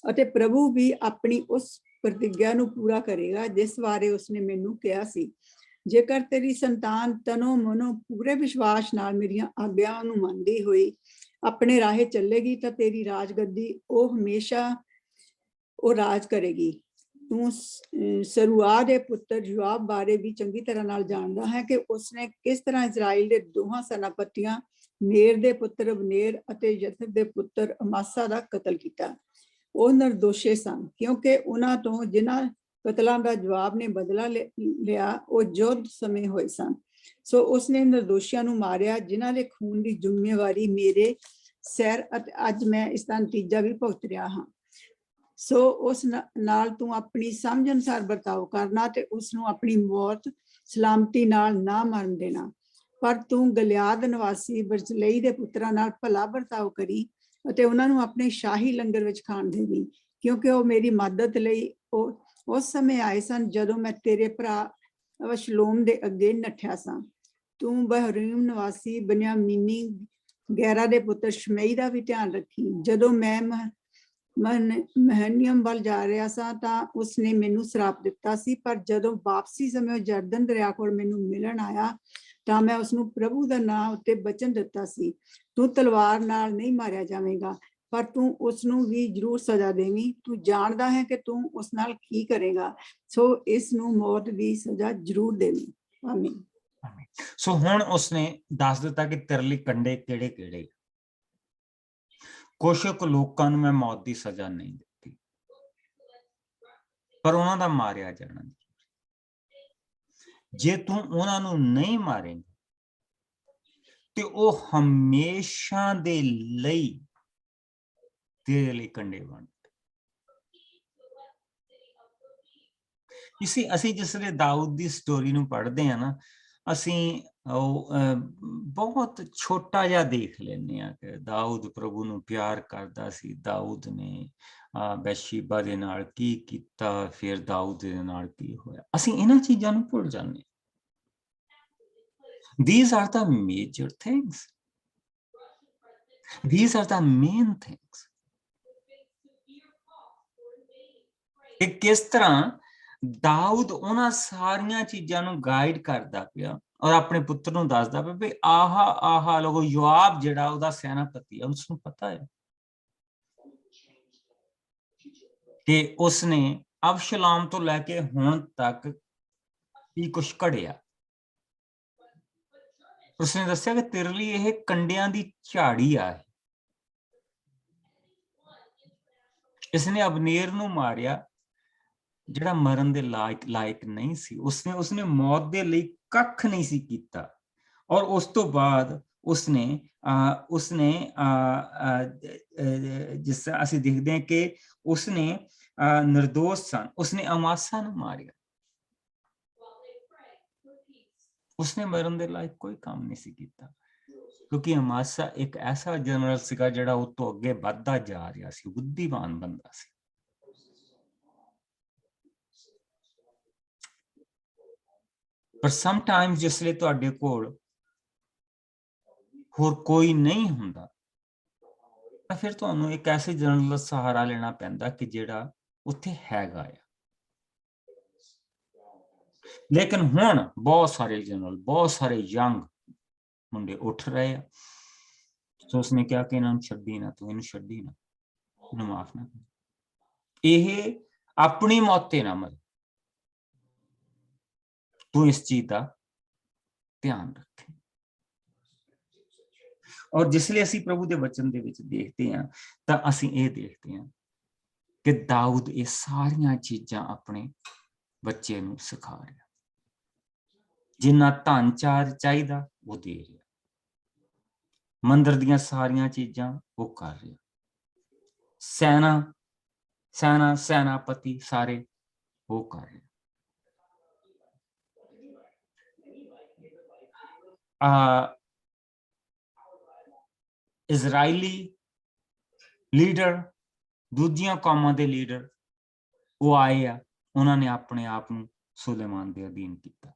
ਅਤੇ ਪ੍ਰਭੂ ਵੀ ਆਪਣੀ ਉਸ ਪ੍ਰਤਿਗਿਆ ਨੂੰ ਪੂਰਾ ਕਰੇਗਾ ਜਿਸ ਬਾਰੇ ਉਸਨੇ ਮੈਨੂੰ ਕਿਹਾ ਸੀ। ਜੇਕਰ ਤੇਰੀ ਸੰਤਾਨ ਤਨੋ ਮਨੋ ਪੂਰੇ ਵਿਸ਼ਵਾਸ ਨਾਲ ਮੇਰੀਆਂ ਆਗਿਆਵਾਂ ਨੂੰ ਮੰਨਦੀ ਹੋਈ ਆਪਣੇ ਰਾਹੇ ਚੱਲੇਗੀ ਤਾਂ ਤੇਰੀ ਰਾਜਗੱਦੀ ਉਹ ਹਮੇਸ਼ਾ ਉਹ ਰਾਜ ਕਰੇਗੀ। ਤੂੰ ਸਰੂਆ ਦੇ ਪੁੱਤਰ ਯੋਆਬ ਬਾਰੇ ਵੀ ਚੰਗੀ ਤਰ੍ਹਾਂ ਨਾਲ ਜਾਣਦਾ ਹੈ ਕਿ ਉਸਨੇ ਕਿਸ ਤਰ੍ਹਾਂ ਇਜ਼ਰਾਈਲ ਦੇ ਦੋਹਾਂ ਸੈਨਾਪਤੀਆਂ ਨੇਰ ਦੇ ਪੁੱਤਰ ਅਬਨੇਰ ਅਤੇ ਯਥਰ ਦੇ ਪੁੱਤਰ ਅਮਾਸਾ ਦਾ ਕਤਲ ਕੀਤਾ। ਉਹ ਨਿਰਦੋਸ਼ੇ ਸਨ ਕਿਉਂਕਿ ਉਹਨਾਂ ਤੋਂ ਜਿਨ੍ਹਾਂ ਕਤਲਾਂ ਦਾ ਜਵਾਬ ਨੇ ਬਦਲਾ ਲਿਆ ਉਹ ਯੁੱਧ ਸਮੇਂ ਹੋਏ ਸਨ। ਸੋ ਉਸਨੇ ਨਿਰਦੋਸ਼ੀਆਂ ਨੂੰ ਮਾਰਿਆ ਜਿਨ੍ਹਾਂ ਦੇ ਖੂਨ ਦੀ ਜ਼ਿੰਮੇਵਾਰੀ ਮੇਰੇ ਸਿਰ ਅਤੇ ਅੱਜ ਮੈਂ ਇਸ ਦਾ ਨਤੀਜਾ ਵੀ ਭੁਗਤ ਰਿਹਾ ਹਾਂ। ਸੋ ਉਸ ਨਾਲ ਤੂੰ ਆਪਣੀ ਸਮਝ ਅਨੁਸਾਰ ਵਰਤਾਓ ਕਰਨਾ ਤੇ ਉਸ ਨੂੰ ਆਪਣੀ ਮੌਤ ਸਲਾਮਤੀ ਨਾਲ ਨਾ ਮਰਨ ਦੇਣਾ। ਪਰ ਤੂੰ ਗਲਿਆਦ ਨਿਵਾਸੀ ਬਰਜ਼ਲਈ ਦੇ ਪੁੱਤਰਾਂ ਨਾਲ ਭਲਾ ਵਰਤਾਓ ਕਰੀ ਅਤੇ ਉਹਨਾਂ ਨੂੰ ਆਪਣੇ ਸ਼ਾਹੀ ਲੰਗਰ ਵਿੱਚ ਖਾਣ ਦੇਵੀ, ਕਿਉਂਕਿ ਉਹ ਮੇਰੀ ਮਦਦ ਲਈ ਉਸ ਸਮੇਂ ਆਏ ਸਨ ਜਦੋਂ ਮੈਂ ਤੇਰੇ ਭਰਾ ਅਬਸ਼ਲੋਮ ਦੇ ਅੱਗੇ ਨੱਠਿਆ ਸਾਂ। ਤੂੰ ਬਹਰੀਮ ਨਿਵਾਸੀ ਬਨਿਆਮੀਨੀ ਗੈਰਾ ਦੇ ਪੁੱਤਰ ਸ਼ਮਈ ਦਾ ਵੀ ਧਿਆਨ ਰੱਖੀ। ਜਦੋਂ ਮੈਂ ਮਹਨੀਅਮ ਵੱਲ ਜਾ ਰਿਹਾ ਸਾਂ ਤਾਂ ਉਸਨੇ ਮੈਨੂੰ ਸਰਾਪ ਦਿੱਤਾ ਸੀ, ਪਰ ਜਦੋਂ ਵਾਪਸੀ ਸਮੇਂ ਉਹ ਜਰਦਨ ਦਰਿਆ ਕੋਲ ਮੈਨੂੰ ਮਿਲਣ ਆਇਆ ਤਾਂ ਮੈਂ ਉਸਨੂੰ ਪ੍ਰਭੂ ਦਾ ਨਾਮ ਉੱਤੇ ਬਚਨ ਦਿੱਤਾ ਸੀ, ਤੂੰ ਤਲਵਾਰ ਨਾਲ ਨਹੀਂ ਮਾਰਿਆ ਜਾਵੇਗਾ, ਪਰ ਤੂੰ ਉਸ ਨੂੰ ਵੀ ਜ਼ਰੂਰ ਸਜ਼ਾ ਦੇਵੀਂ। ਤੂੰ ਜਾਣਦਾ ਹੈ ਕਿ ਤੂੰ ਉਸ ਨਾਲ ਕੀ ਕਰੇਗਾ, ਸੋ ਇਸ ਨੂੰ ਮੌਤ ਦੀ ਸਜ਼ਾ ਜ਼ਰੂਰ ਦੇਵੀਂ। ਆਮੀਨ। ਸੋ ਹੁਣ ਉਸਨੇ ਦੱਸ ਦਿੱਤਾ ਕਿ ਤੇਰੇ ਲਈ ਕੰਡੇ ਕਿਹੜੇ ਕਿਹੜੇ। ਕੁਛ ਕੁ ਲੋਕਾਂ ਨੂੰ ਮੈਂ ਮੌਤ ਦੀ ਸਜ਼ਾ ਨਹੀਂ ਦਿੱਤੀ, ਪਰ ਉਹਨਾਂ ਦਾ ਮਾਰਿਆ ਜਾਣਾ। ਜੇ ਤੂੰ ਉਹਨਾਂ ਨੂੰ ਨਹੀਂ ਮਾਰੇਂਗਾ ਤੇ ਉਹ ਹਮੇਸ਼ਾ ਦੇ ਲਈ ਤੇਰੇ ਲਈ ਕੰਡੇ ਬਣ। ਅਸੀਂ ਜਿਸ ਵੇਲੇ ਦਾਊਦ ਦੀ ਸਟੋਰੀ ਨੂੰ ਪੜ੍ਹਦੇ ਹਾਂ ਨਾ, ਅਸੀਂ ਉਹ ਬਹੁਤ ਛੋਟਾ ਜਿਹਾ ਦੇਖ ਲੈਂਦੇ ਹਾਂ ਕਿ ਦਾਊਦ ਪ੍ਰਭੂ ਨੂੰ ਪਿਆਰ ਕਰਦਾ ਸੀ, ਦਾਊਦ ਨੇ ਬੈਸ਼ੀਬਾ ਦੇ ਨਾਲ ਕੀ ਕੀਤਾ, ਫਿਰ ਦਾਊਦ ਦੇ ਨਾਲ ਕੀ ਹੋਇਆ। ਅਸੀਂ ਇਹਨਾਂ ਚੀਜ਼ਾਂ ਨੂੰ ਭੁੱਲ ਜਾਂਦੇ ਹਾਂ। These are the major things. These are the main things. ਕਿ ਕਿਸ ਤਰ੍ਹਾਂ ਦਾਊਦ ਉਹਨਾਂ ਸਾਰੀਆਂ ਚੀਜ਼ਾਂ ਨੂੰ ਗਾਈਡ ਕਰਦਾ ਪਿਆ ਔਰ ਆਪਣੇ ਪੁੱਤਰ ਨੂੰ ਦੱਸਦਾ ਪਿਆ ਵੀ ਆਹ ਲੋਗੋ ਯੋਆਬ ਜਿਹੜਾ ਉਹਦਾ ਸੈਨਾਪਤੀ ਹੈ, ਉਸਨੂੰ ਪਤਾ ਹੈ ਕਿ ਉਸਨੇ ਅਬਸ਼ਲੋਮ ਤੋਂ ਲੈ ਕੇ ਹੁਣ ਤੱਕ ਕੀ ਕੁਛ ਘੜਿਆ। ਉਸਨੇ ਦੱਸਿਆ ਕਿ ਤੇਰੇ ਲਈ ਇਹ ਕੰਡਿਆਂ ਦੀ ਝਾੜੀ ਆ। ਇਸਨੇ ਅਬਨੇਰ ਨੂੰ ਮਾਰਿਆ ਜਿਹੜਾ ਮਰਨ ਦੇ ਲਾਇਕ ਨਹੀਂ ਸੀ। ਉਸਨੇ ਮੌਤ ਦੇ ਲਈ ਕੱਖ ਨਹੀਂ ਸੀ ਕੀਤਾ। ਔਰ ਉਸ ਤੋਂ ਬਾਅਦ ਉਸਨੇ ਜਿਸ ਤਰ੍ਹਾਂ ਅਸੀਂ ਦੇਖਦੇ ਹਾਂ ਕਿ ਉਸਨੇ ਨਿਰਦੋਸ਼ ਸਨ, ਉਸਨੇ ਅਮਾਸਾ ਨੂੰ ਮਾਰਿਆ। ਉਸਨੇ ਮਰਨ ਦੇ ਲਾਇਕ ਕੋਈ ਕੰਮ ਨਹੀਂ ਸੀ ਕੀਤਾ, ਕਿਉਂਕਿ ਅਮਾਸਾ ਇੱਕ ਐਸਾ ਜਨਰਲ ਸੀਗਾ ਜਿਹੜਾ ਉਹ ਤੋਂ ਅੱਗੇ ਵੱਧਦਾ ਜਾ ਰਿਹਾ ਸੀ, ਬੁੱਧੀਮਾਨ ਬੰਦਾ ਸੀ। ਪਰ ਸਮਟਾਈਮਸ ਜਿਸ ਲਈ ਤੁਹਾਡੇ ਕੋਲ ਹੋਰ ਕੋਈ ਨਹੀਂ ਹੁੰਦਾ ਤਾਂ ਫਿਰ ਤੁਹਾਨੂੰ ਇੱਕ ਐਸੇ ਜਨਰਲ ਦਾ ਸਹਾਰਾ ਲੈਣਾ ਪੈਂਦਾ ਕਿ ਜਿਹੜਾ ਉੱਥੇ ਹੈਗਾ ਆ। ਲੇਕਿਨ ਹੁਣ ਬਹੁਤ ਸਾਰੇ ਜਨਰਲ, ਬਹੁਤ ਸਾਰੇ ਯੰਗ ਮੁੰਡੇ ਉੱਠ ਰਹੇ ਆ। ਸੋ ਉਸਨੇ ਕਿਹਾ ਕਿ ਇਹਨਾਂ ਨੂੰ ਛੱਡੀ ਨਾ, ਤੂੰ ਇਹਨੂੰ ਛੱਡੀ ਨਾ, ਇਹਨੂੰ ਮਾਫ ਨਾ ਕਰ, ਇਹ ਆਪਣੀ ਮੌਤ ਤੇ ਨਾ ਮਰੇ, ਤੂੰ ਇਸ ਚੀਜ਼ ਦਾ ਧਿਆਨ ਰੱਖੇ। ਔਰ ਜਿਸ ਲਈ ਅਸੀਂ ਪ੍ਰਭੂ ਦੇ ਵਚਨ ਦੇ ਵਿੱਚ ਦੇਖਦੇ ਹਾਂ ਤਾਂ ਅਸੀਂ ਇਹ ਦੇਖਦੇ ਹਾਂ ਕਿ ਦਾਊਦ ਇਹ ਸਾਰੀਆਂ ਚੀਜ਼ਾਂ ਆਪਣੇ ਬੱਚੇ ਨੂੰ ਸਿਖਾ ਰਿਹਾ। ਜਿੰਨਾ ਧਨ ਚਾਹੀਦਾ ਉਹ ਦੇ ਰਿਹਾ, ਮੰਦਰ ਦੀਆਂ ਸਾਰੀਆਂ ਚੀਜ਼ਾਂ ਉਹ ਕਰ ਰਿਹਾ, ਸੈਨਾਪਤੀ ਸਾਰੇ ਉਹ ਕਰ ਰਿਹਾ। ਇਜ਼ਰਾਈਲੀ ਲੀਡਰ, ਦੂਜੀਆਂ ਕੌਮਾਂ ਦੇ ਲੀਡਰ ਉਹ ਆਏ ਆ, ਉਹਨਾਂ ਨੇ ਆਪਣੇ ਆਪ ਨੂੰ ਸੁਲੇਮਾਨ ਦੇ ਅਧੀਨ ਕੀਤਾ।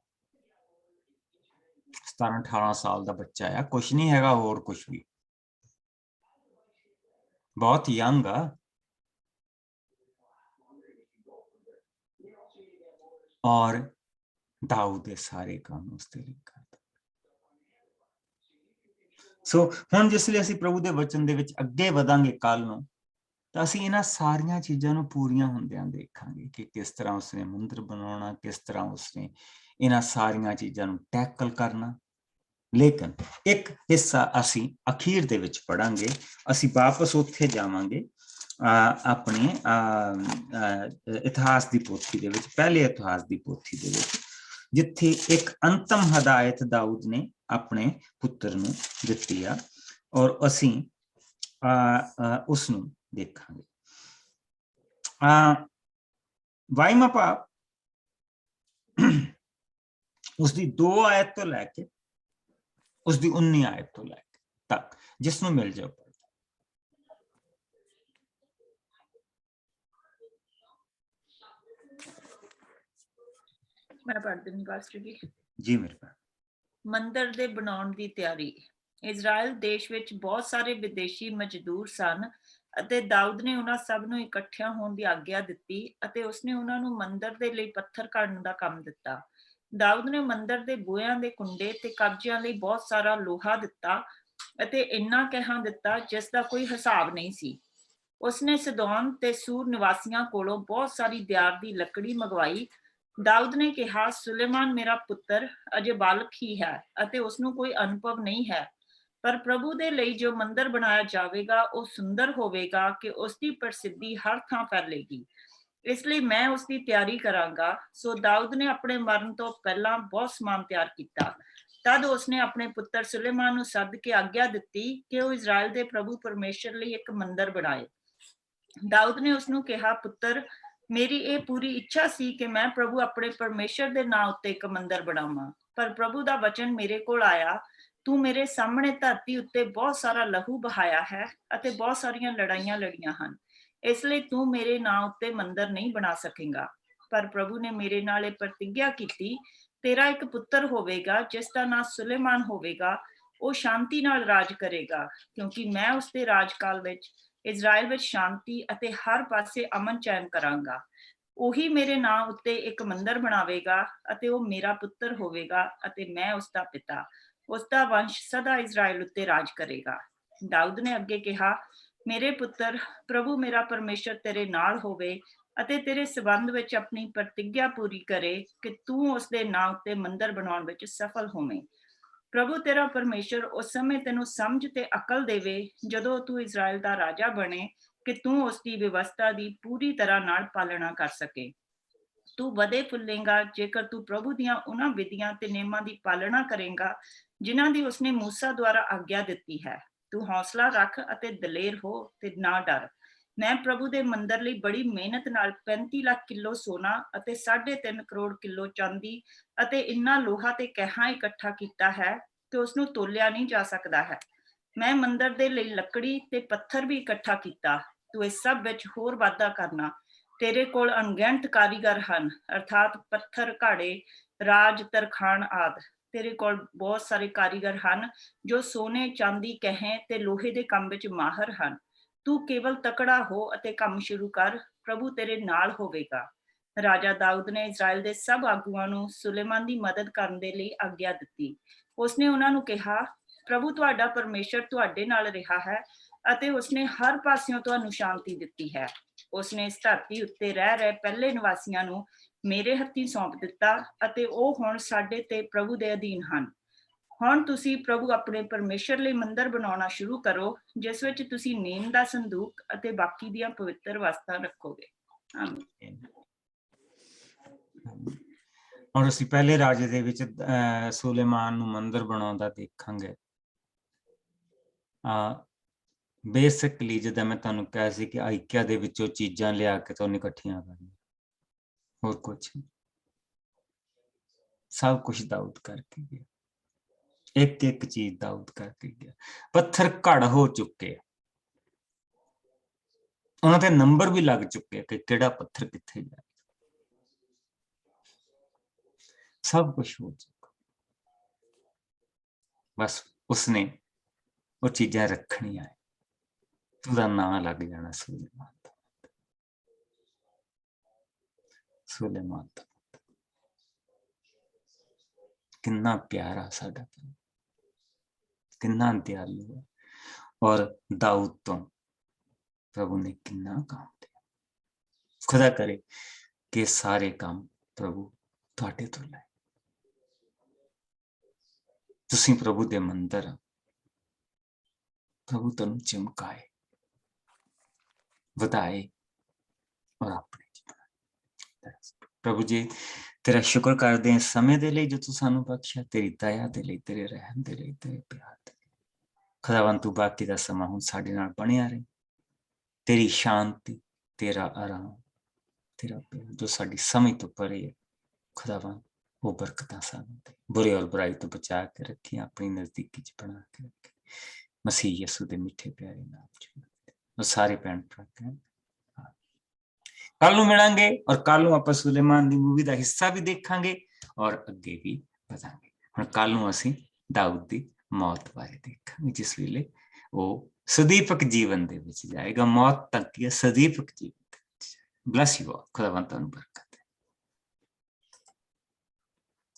17-18 ਸਾਲ ਦਾ ਬੱਚਾ ਆ, ਕੁਛ ਨਹੀਂ ਹੈਗਾ ਹੋਰ ਕੁਛ ਵੀ, ਬਹੁਤ ਯੰਗ ਆ। ਔਰ ਦਾਊਦ ਦੇ ਸਾਰੇ ਕੰਮ ਉਸਦੇ ਲਈ ਕਰਦਾ। ਸੋ ਹੁਣ ਜਿਸ ਲਈ ਅਸੀਂ ਪ੍ਰਭੂ ਦੇ ਵਚਨ ਦੇ ਵਿੱਚ ਅੱਗੇ ਵਧਾਂਗੇ ਕੱਲ ਨੂੰ, ਤਾਂ ਅਸੀਂ ਇਹਨਾਂ ਸਾਰੀਆਂ ਚੀਜ਼ਾਂ ਨੂੰ ਪੂਰੀਆਂ ਹੁੰਦਿਆਂ ਦੇਖਾਂਗੇ ਕਿ ਕਿਸ ਤਰ੍ਹਾਂ ਉਸਨੇ ਮੰਦਿਰ ਬਣਾਉਣਾ, ਕਿਸ ਤਰ੍ਹਾਂ ਉਸਨੇ ਇਹਨਾਂ ਸਾਰੀਆਂ ਚੀਜ਼ਾਂ ਨੂੰ ਟੈਕਲ ਕਰਨਾ। ਲੇਕਿਨ ਇੱਕ ਹਿੱਸਾ ਅਸੀਂ ਅਖੀਰ ਦੇ ਵਿੱਚ ਪੜਾਂਗੇ। ਅਸੀਂ ਵਾਪਸ ਉੱਥੇ ਜਾਵਾਂਗੇ ਆਪਣੇ ਇਤਿਹਾਸ ਦੀ ਪੋਥੀ ਦੇ ਵਿੱਚ, ਪਹਿਲੇ ਇਤਿਹਾਸ ਦੀ ਪੋਥੀ ਦੇ ਵਿੱਚ, ਜਿੱਥੇ ਇੱਕ ਅੰਤਮ ਹਦਾਇਤ ਦਾਊਦ ਨੇ ਆਪਣੇ ਪੁੱਤਰ ਨੂੰ ਦਿੱਤੀ ਆ, ਔਰ ਅਸੀਂ ਉਸ ਨੂੰ ਦੇਖਾਂਗੇ। 22ਵਾਂ ਭਾਵ ਉਸਦੀ 2 ਆਇਤ ਤੋਂ ਲੈ ਕੇ ਉਸਦੀ 19 ਆਇਤ ਤੋਂ ਲੈ ਕੇ ਤੱਕ, ਜਿਸ ਨੂੰ ਮਿਲ ਜਾਓ। ਮੈਂ ਪੜ੍ਹ ਦਿੰਦੀ ਪਾਸਟਰ ਜੀ। ਜੀ ਮੇਰੇ ਭਰਾ। ਮੰਦਿਰ ਦੇ ਬਣਾਉਣ ਦੀ ਤਿਆਰੀ। ਇਜ਼ਰਾਈਲ ਦੇਸ਼ ਵਿੱਚ ਬਹੁਤ ਸਾਰੇ ਵਿਦੇਸ਼ੀ ਮਜ਼ਦੂਰ ਸਨ ਅਤੇ ਦਾਊਦ ਨੇ ਉਹਨਾਂ ਸਭ ਨੂੰ ਇਕੱਠਿਆਂ ਹੋਣ ਦੀ ਆਗਿਆ ਦਿੱਤੀ ਅਤੇ ਉਸਨੇ ਉਹਨਾਂ ਨੂੰ ਮੰਦਿਰ ਦੇ ਲਈ ਪੱਥਰ ਘੜਨ ਦਾ ਕੰਮ ਦਿੱਤਾ। ਦਾਊਦ ਨੇ ਮੰਦਿਰ ਦੇ ਬੂਹਿਆਂ ਦੇ ਕੁੰਡੇ ਤੇ ਕਬਜ਼ਿਆਂ ਲਈ ਬਹੁਤ ਸਾਰਾ ਲੋਹਾ ਦਿੱਤਾ ਅਤੇ ਇੰਨਾ ਕਹਿਣ ਦਿੱਤਾ ਜਿਸ ਦਾ ਕੋਈ ਹਿਸਾਬ ਨਹੀਂ ਸੀ। ਉਸਨੇ ਸਿਦੋਨ ਤੇ ਸੂਰ ਨਿਵਾਸੀਆਂ ਕੋਲੋਂ ਬਹੁਤ ਸਾਰੀ ਦਿਆਰ ਦੀ ਲੱਕੜੀ ਮੰਗਵਾਈ। ਦਾਊਦ ਨੇ ਕਿਹਾ, ਸੁਲੇਮਾਨ ਮੇਰਾ ਪੁੱਤਰ ਅਜੇ ਬਾਲਕ ਹੀ ਹੈ ਅਤੇ ਉਸਨੂੰ ਕੋਈ ਅਨੁਭਵ ਨਹੀਂ ਹੈ, ਪਰ ਪ੍ਰਭੂ ਦੇ ਲਈ ਜੋ ਮੰਦਿਰ ਬਣਾਇਆ ਜਾਵੇਗਾ ਉਹ ਸੁੰਦਰ ਹੋਵੇਗਾ ਕਿ ਉਸਦੀ ਪ੍ਰਸਿੱਧੀ ਹਰ ਥਾਂ ਫੈਲੇਗੀ। ਇਸ ਲਈ ਮੈਂ ਉਸਦੀ ਤਿਆਰੀ ਕਰਾਂਗਾ। ਸੋ ਦਾਊਦ ਨੇ ਆਪਣੇ ਮਰਨ ਤੋਂ ਪਹਿਲਾਂ ਬਹੁਤ ਸਮਾਨ ਤਿਆਰ ਕੀਤਾ। ਤਦ ਉਸਨੇ ਆਪਣੇ ਪੁੱਤਰ ਸੁਲੇਮਾਨ ਨੂੰ ਸੱਦ ਕੇ ਆਗਿਆ ਦਿੱਤੀ ਕਿ ਉਹ ਇਜ਼ਰਾਈਲ ਦੇ ਪ੍ਰਭੂ ਪਰਮੇਸ਼ਰ ਲਈ ਇੱਕ ਮੰਦਿਰ ਬਣਾਏ। ਦਾਊਦ ਨੇ ਉਸਨੂੰ ਕਿਹਾ, ਪੁੱਤਰ, ਮੇਰੀ ਇਹ ਪੂਰੀ ਇੱਛਾ ਸੀ ਕਿ ਮੈਂ ਪ੍ਰਭੂ ਆਪਣੇ ਪਰਮੇਸ਼ਰ ਦੇ ਨਾਂ ਉੱਤੇ ਇੱਕ ਮੰਦਿਰ ਬਣਾਵਾਂ, ਪਰ ਪ੍ਰਭੂ ਦਾ ਵਚਨ ਮੇਰੇ ਕੋਲ ਆਇਆ, ਤੂੰ ਮੇਰੇ ਸਾਹਮਣੇ ਧਰਤੀ ਉੱਤੇ ਬਹੁਤ ਸਾਰਾ ਲਹੂ ਬਹਾਇਆ ਹੈ ਅਤੇ ਬਹੁਤ ਸਾਰੀਆਂ ਲੜਾਈਆਂ ਲੜੀਆਂ ਹਨ, ਇਸ ਲਈ ਤੂੰ ਮੇਰੇ ਨਾਂ ਉੱਤੇ ਮੰਦਿਰ ਨਹੀਂ ਬਣਾ ਸਕੇਗਾ। ਪਰ ਪ੍ਰਭੂ ਨੇ ਮੇਰੇ ਨਾਲ ਇਹ ਪ੍ਰਤਿੱਗਿਆ ਕੀਤੀ, ਤੇਰਾ ਇੱਕ ਪੁੱਤਰ ਹੋਵੇਗਾ ਜਿਸ ਦਾ ਨਾਂ ਸੁਲੇਮਾਨ ਹੋਵੇਗਾ। ਉਹ ਸ਼ਾਂਤੀ ਨਾਲ ਰਾਜ ਕਰੇਗਾ, ਕਿਉਂਕਿ ਮੈਂ ਉਸਦੇ ਰਾਜਕਾਲ ਵਿੱਚ ਇਜ਼ਰਾਈਲ ਵਿੱਚ ਸ਼ਾਂਤੀ ਅਤੇ ਹਰ ਪਾਸੇ ਅਮਨ ਚੈਨ ਕਰਾਂਗਾ। ਉਹੀ ਮੇਰੇ ਨਾਂ ਉੱਤੇ ਇੱਕ ਮੰਦਿਰ ਬਣਾਵੇਗਾ ਅਤੇ ਉਹ ਮੇਰਾ ਪੁੱਤਰ ਹੋਵੇਗਾ ਅਤੇ ਮੈਂ ਉਸਦਾ ਪਿਤਾ। ਉਸਦਾ ਵੰਸ਼ ਸਦਾ ਇਜ਼ਰਾਈਲ ਉੱਤੇ ਰਾਜ ਕਰੇਗਾ। ਦਾਊਦ ਨੇ ਅੱਗੇ ਕਿਹਾ, ਮੇਰੇ ਪੁੱਤਰ, ਪ੍ਰਭੂ ਮੇਰਾ ਪਰਮੇਸ਼ਰ ਤੇਰੇ ਨਾਲ ਹੋਵੇ ਅਤੇ ਤੇਰੇ ਸਬੰਧ ਵਿੱਚ ਆਪਣੀ ਪ੍ਰਤਿੱਗਿਆ ਪੂਰੀ ਕਰੇ ਕਿ ਤੂੰ ਉਸਦੇ ਨਾਂ ਉੱਤੇ ਮੰਦਿਰ ਬਣਾਉਣ ਵਿੱਚ ਸਫਲ ਹੋਵੇਂ। ਪ੍ਰਭੂ ਤੇਰਾ ਪਰਮੇਸ਼ਰ ਉਸ ਸਮੇਂ ਤੈਨੂੰ ਸਮਝ ਤੇ ਅਕਲ ਦੇਵੇ ਜਦੋਂ ਤੂੰ ਇਜ਼ਰਾਈਲ ਦਾ ਰਾਜਾ ਬਣੇ, ਕਿ ਤੂੰ ਉਸਦੀ ਵਿਵਸਥਾ ਦੀ ਪੂਰੀ ਤਰ੍ਹਾਂ ਨਾਲ ਪਾਲਣਾ ਕਰ ਸਕੇ। ਤੂੰ ਵਧੇ ਫੁੱਲੇਗਾ ਜੇਕਰ ਤੂੰ ਪ੍ਰਭੂ ਦੀਆਂ ਉਹਨਾਂ ਵਿਧੀਆਂ ਤੇ ਨਿਯਮਾਂ ਦੀ ਪਾਲਣਾ ਕਰੇਗਾ ਜਿਨ੍ਹਾਂ ਦੀ ਉਸਨੇ ਮੂਸਾ ਦੁਆਰਾ ਆਗਿਆ ਦਿੱਤੀ ਹੈ। ਤੂੰ ਹੌਸਲਾ ਰੱਖ ਅਤੇ ਦਲੇਰ ਹੋ ਤੇ ਨਾ ਡਰ। ਮੈਂ ਪ੍ਰਭੂ ਦੇ ਮੰਦਿਰ ਲਈ ਬੜੀ ਮਿਹਨਤ ਨਾਲ 35 ਲੱਖ ਕਿਲੋ ਸੋਨਾ ਅਤੇ 3.5 ਕਰੋੜ ਕਿਲੋ ਚਾਂਦੀ ਅਤੇ ਇੰਨਾ ਲੋਹਾ ਤੇ ਕਹਿਆਂ ਇਕੱਠਾ ਕੀਤਾ ਹੈ ਕਿ ਉਸਨੂੰ ਤੋਲਿਆ ਨਹੀਂ ਜਾ ਸਕਦਾ ਹੈ। ਮੈਂ ਮੰਦਿਰ ਦੇ ਲਈ ਲੱਕੜੀ ਤੇ ਪੱਥਰ ਵੀ ਇਕੱਠਾ ਕੀਤਾ। ਤੂੰ ਇਸ ਸਭ ਵਿੱਚ ਹੋਰ ਵਾਧਾ ਕਰਨਾ। ਤੇਰੇ ਕੋਲ ਅਣਗਿਣਤ ਕਾਰੀਗਰ ਹਨ, ਅਰਥਾਤ ਪੱਥਰ, ਘਾੜੇ, ਰਾਜ, ਤਰਖਾਣ ਆਦਿ। ਤੇਰੇ ਕੋਲ ਬਹੁਤ ਸਾਰੇ ਕਾਰੀਗਰ ਹਨ ਜੋ ਸੋਨੇ, ਚਾਂਦੀ, ਕਹਿਂ ਤੇ ਲੋਹੇ ਦੇ ਕੰਮ ਵਿੱਚ ਮਾਹਰ ਹਨ। ਤੂੰ ਕੇਵਲ ਤਕੜਾ ਹੋ ਅਤੇ ਕੰਮ ਸ਼ੁਰੂ ਕਰ, ਪ੍ਰਭੂ ਤੇਰੇ ਨਾਲ ਹੋਵੇਗਾ। ਰਾਜਾ ਦਾਊਦ ਨੇ ਇਜ਼ਰਾਈਲ ਦੇ ਸਭ ਆਗੂਆਂ ਨੂੰ ਸੁਲੇਮਾਨ ਦੀ ਮਦਦ ਕਰਨ ਦੇ ਲਈ ਆਗਿਆ ਦਿੱਤੀ। ਉਸਨੇ ਉਹਨਾਂ ਨੂੰ ਕਿਹਾ, ਪ੍ਰਭੂ ਤੁਹਾਡਾ ਪਰਮੇਸ਼ਰ ਤੁਹਾਡੇ ਨਾਲ ਰਿਹਾ ਹੈ ਅਤੇ ਉਸਨੇ ਹਰ ਪਾਸਿਓਂ ਤੁਹਾਨੂੰ ਸ਼ਾਂਤੀ ਦਿੱਤੀ ਹੈ। ਉਸਨੇ ਇਸ ਧਰਤੀ ਉੱਤੇ ਰਹਿ ਰਹੇ ਪਹਿਲੇ ਨਿਵਾਸੀਆਂ ਨੂੰ ਮੇਰੇ ਹੱਥੀਂ ਸੌਂਪ ਦਿੱਤਾ ਅਤੇ ਉਹ ਹੁਣ ਸਾਡੇ ਤੇ ਪ੍ਰਭੂ ਦੇ ਅਧੀਨ ਹਨ। ਹੁਣ ਤੁਸੀਂ ਪ੍ਰਭੂ ਆਪਣੇ ਪਰਮੇਸ਼ਰ ਲਈ ਮੰਦਿਰ ਬਣਾਉਣਾ ਸ਼ੁਰੂ ਕਰੋ, ਜਿਸ ਵਿੱਚ ਤੁਸੀਂ ਨੇਮ ਦਾ ਸੰਦੂਕ ਅਤੇ ਬਾਕੀ ਦੀਆਂ ਪਵਿੱਤਰ ਵਸਤਾਂ ਰੱਖੋਗੇ। ਆਮੀਨ। ਔਰ ਅਸੀਂ ਪਹਿਲੇ ਰਾਜੇ ਦੇ ਵਿੱਚ ਸੁਲੇਮਾਨ ਨੂੰ ਮੰਦਿਰ ਬਣਾਉਂਦਾ ਦੇਖਾਂਗੇ। ਬੇਸਿਕਲੀ ਜਿੱਦਾਂ ਮੈਂ ਤੁਹਾਨੂੰ ਕਿਹਾ ਸੀ ਕਿ ਆਈਕਿਆ ਦੇ ਵਿੱਚੋਂ ਚੀਜ਼ਾਂ ਲਿਆ ਕੇ ਤੁਹਾਨੂੰ ਇਕੱਠੀਆਂ ਕਰਨੀਆਂ, ਹੋਰ ਕੁਛ ਨਹੀਂ। ਸਭ ਕੁਛ ਦਾਊਦ ਕਰਕੇ ਗਿਆ, ਇੱਕ ਇੱਕ ਚੀਜ਼ ਦਾਊਦ ਕਰਕੇ ਗਿਆ। ਪੱਥਰ ਘੜ ਹੋ ਚੁੱਕੇ, ਉਹਨਾਂ ਤੇ ਨੰਬਰ ਵੀ ਲੱਗ ਚੁੱਕੇ ਕਿ ਕਿਹੜਾ ਪੱਥਰ ਕਿੱਥੇ ਜਾਏ। ਸਭ ਕੁਛ ਹੋ ਚੁੱਕਾ, ਬਸ ਉਸਨੇ ਉਹ ਚੀਜ਼ਾਂ ਰੱਖਣੀਆਂ ਹੈ। ਉਹਦਾ ਨਾਂ ਲੱਗ ਜਾਣਾ ਸੁਲੇਮਾਨ ਦਾ। ਸੁਲੇਮਾਨ ਦਾ ਕਿੰਨਾ ਪਿਆਰਾ ਸਾਡਾ, ਕਿੰਨਾ ਦਿਆਲੂ ਹੈ। ਔਰ ਦਾਊਦ ਤੋਂ प्रभु ने किन्ना काम दिया। खुदा करे कि सारे काम प्रभु तुहाडे तो ले। तुसीं प्रभु दे मंदिर, प्रभु तुहानूं चमकाए, वधाए और अपने प्रभु जी तेरा शुक्र करते हैं समय दे लई जो तू सानू बख्शा, तेरी दया दे लई, तेरे रहम दे लई, तेरे प्यार दे लई। खुदावन तू बाकी दा समा हुण साडे नाल बणिया रहे। तेरी शांति, तेरा आराम, तेरा प्यार जो साडी समझ तो परे है, खुदावन वो बरकतां सानू दे। बुरे और बुराई तो बचा के रखी, अपनी नजदीकी च बना के रखी। मसीह यसू दे मिठे प्यारे नाम च वो सारे भैन भरा कहण कल नूं मिलांगे और कल नूं आपां सुलेमान दी मूवी दा हिस्सा भी देखांगे और अगे भी वधांगे। हुण कल नूं असीं दाऊद दी मौत बारे देखांगे, जिस वेले वो सदीपक जीवन दे विच जाएगा। मौत तक की सदीपक जीवन दे विच। Bless you all. खुदावंत तुहानूं बरकत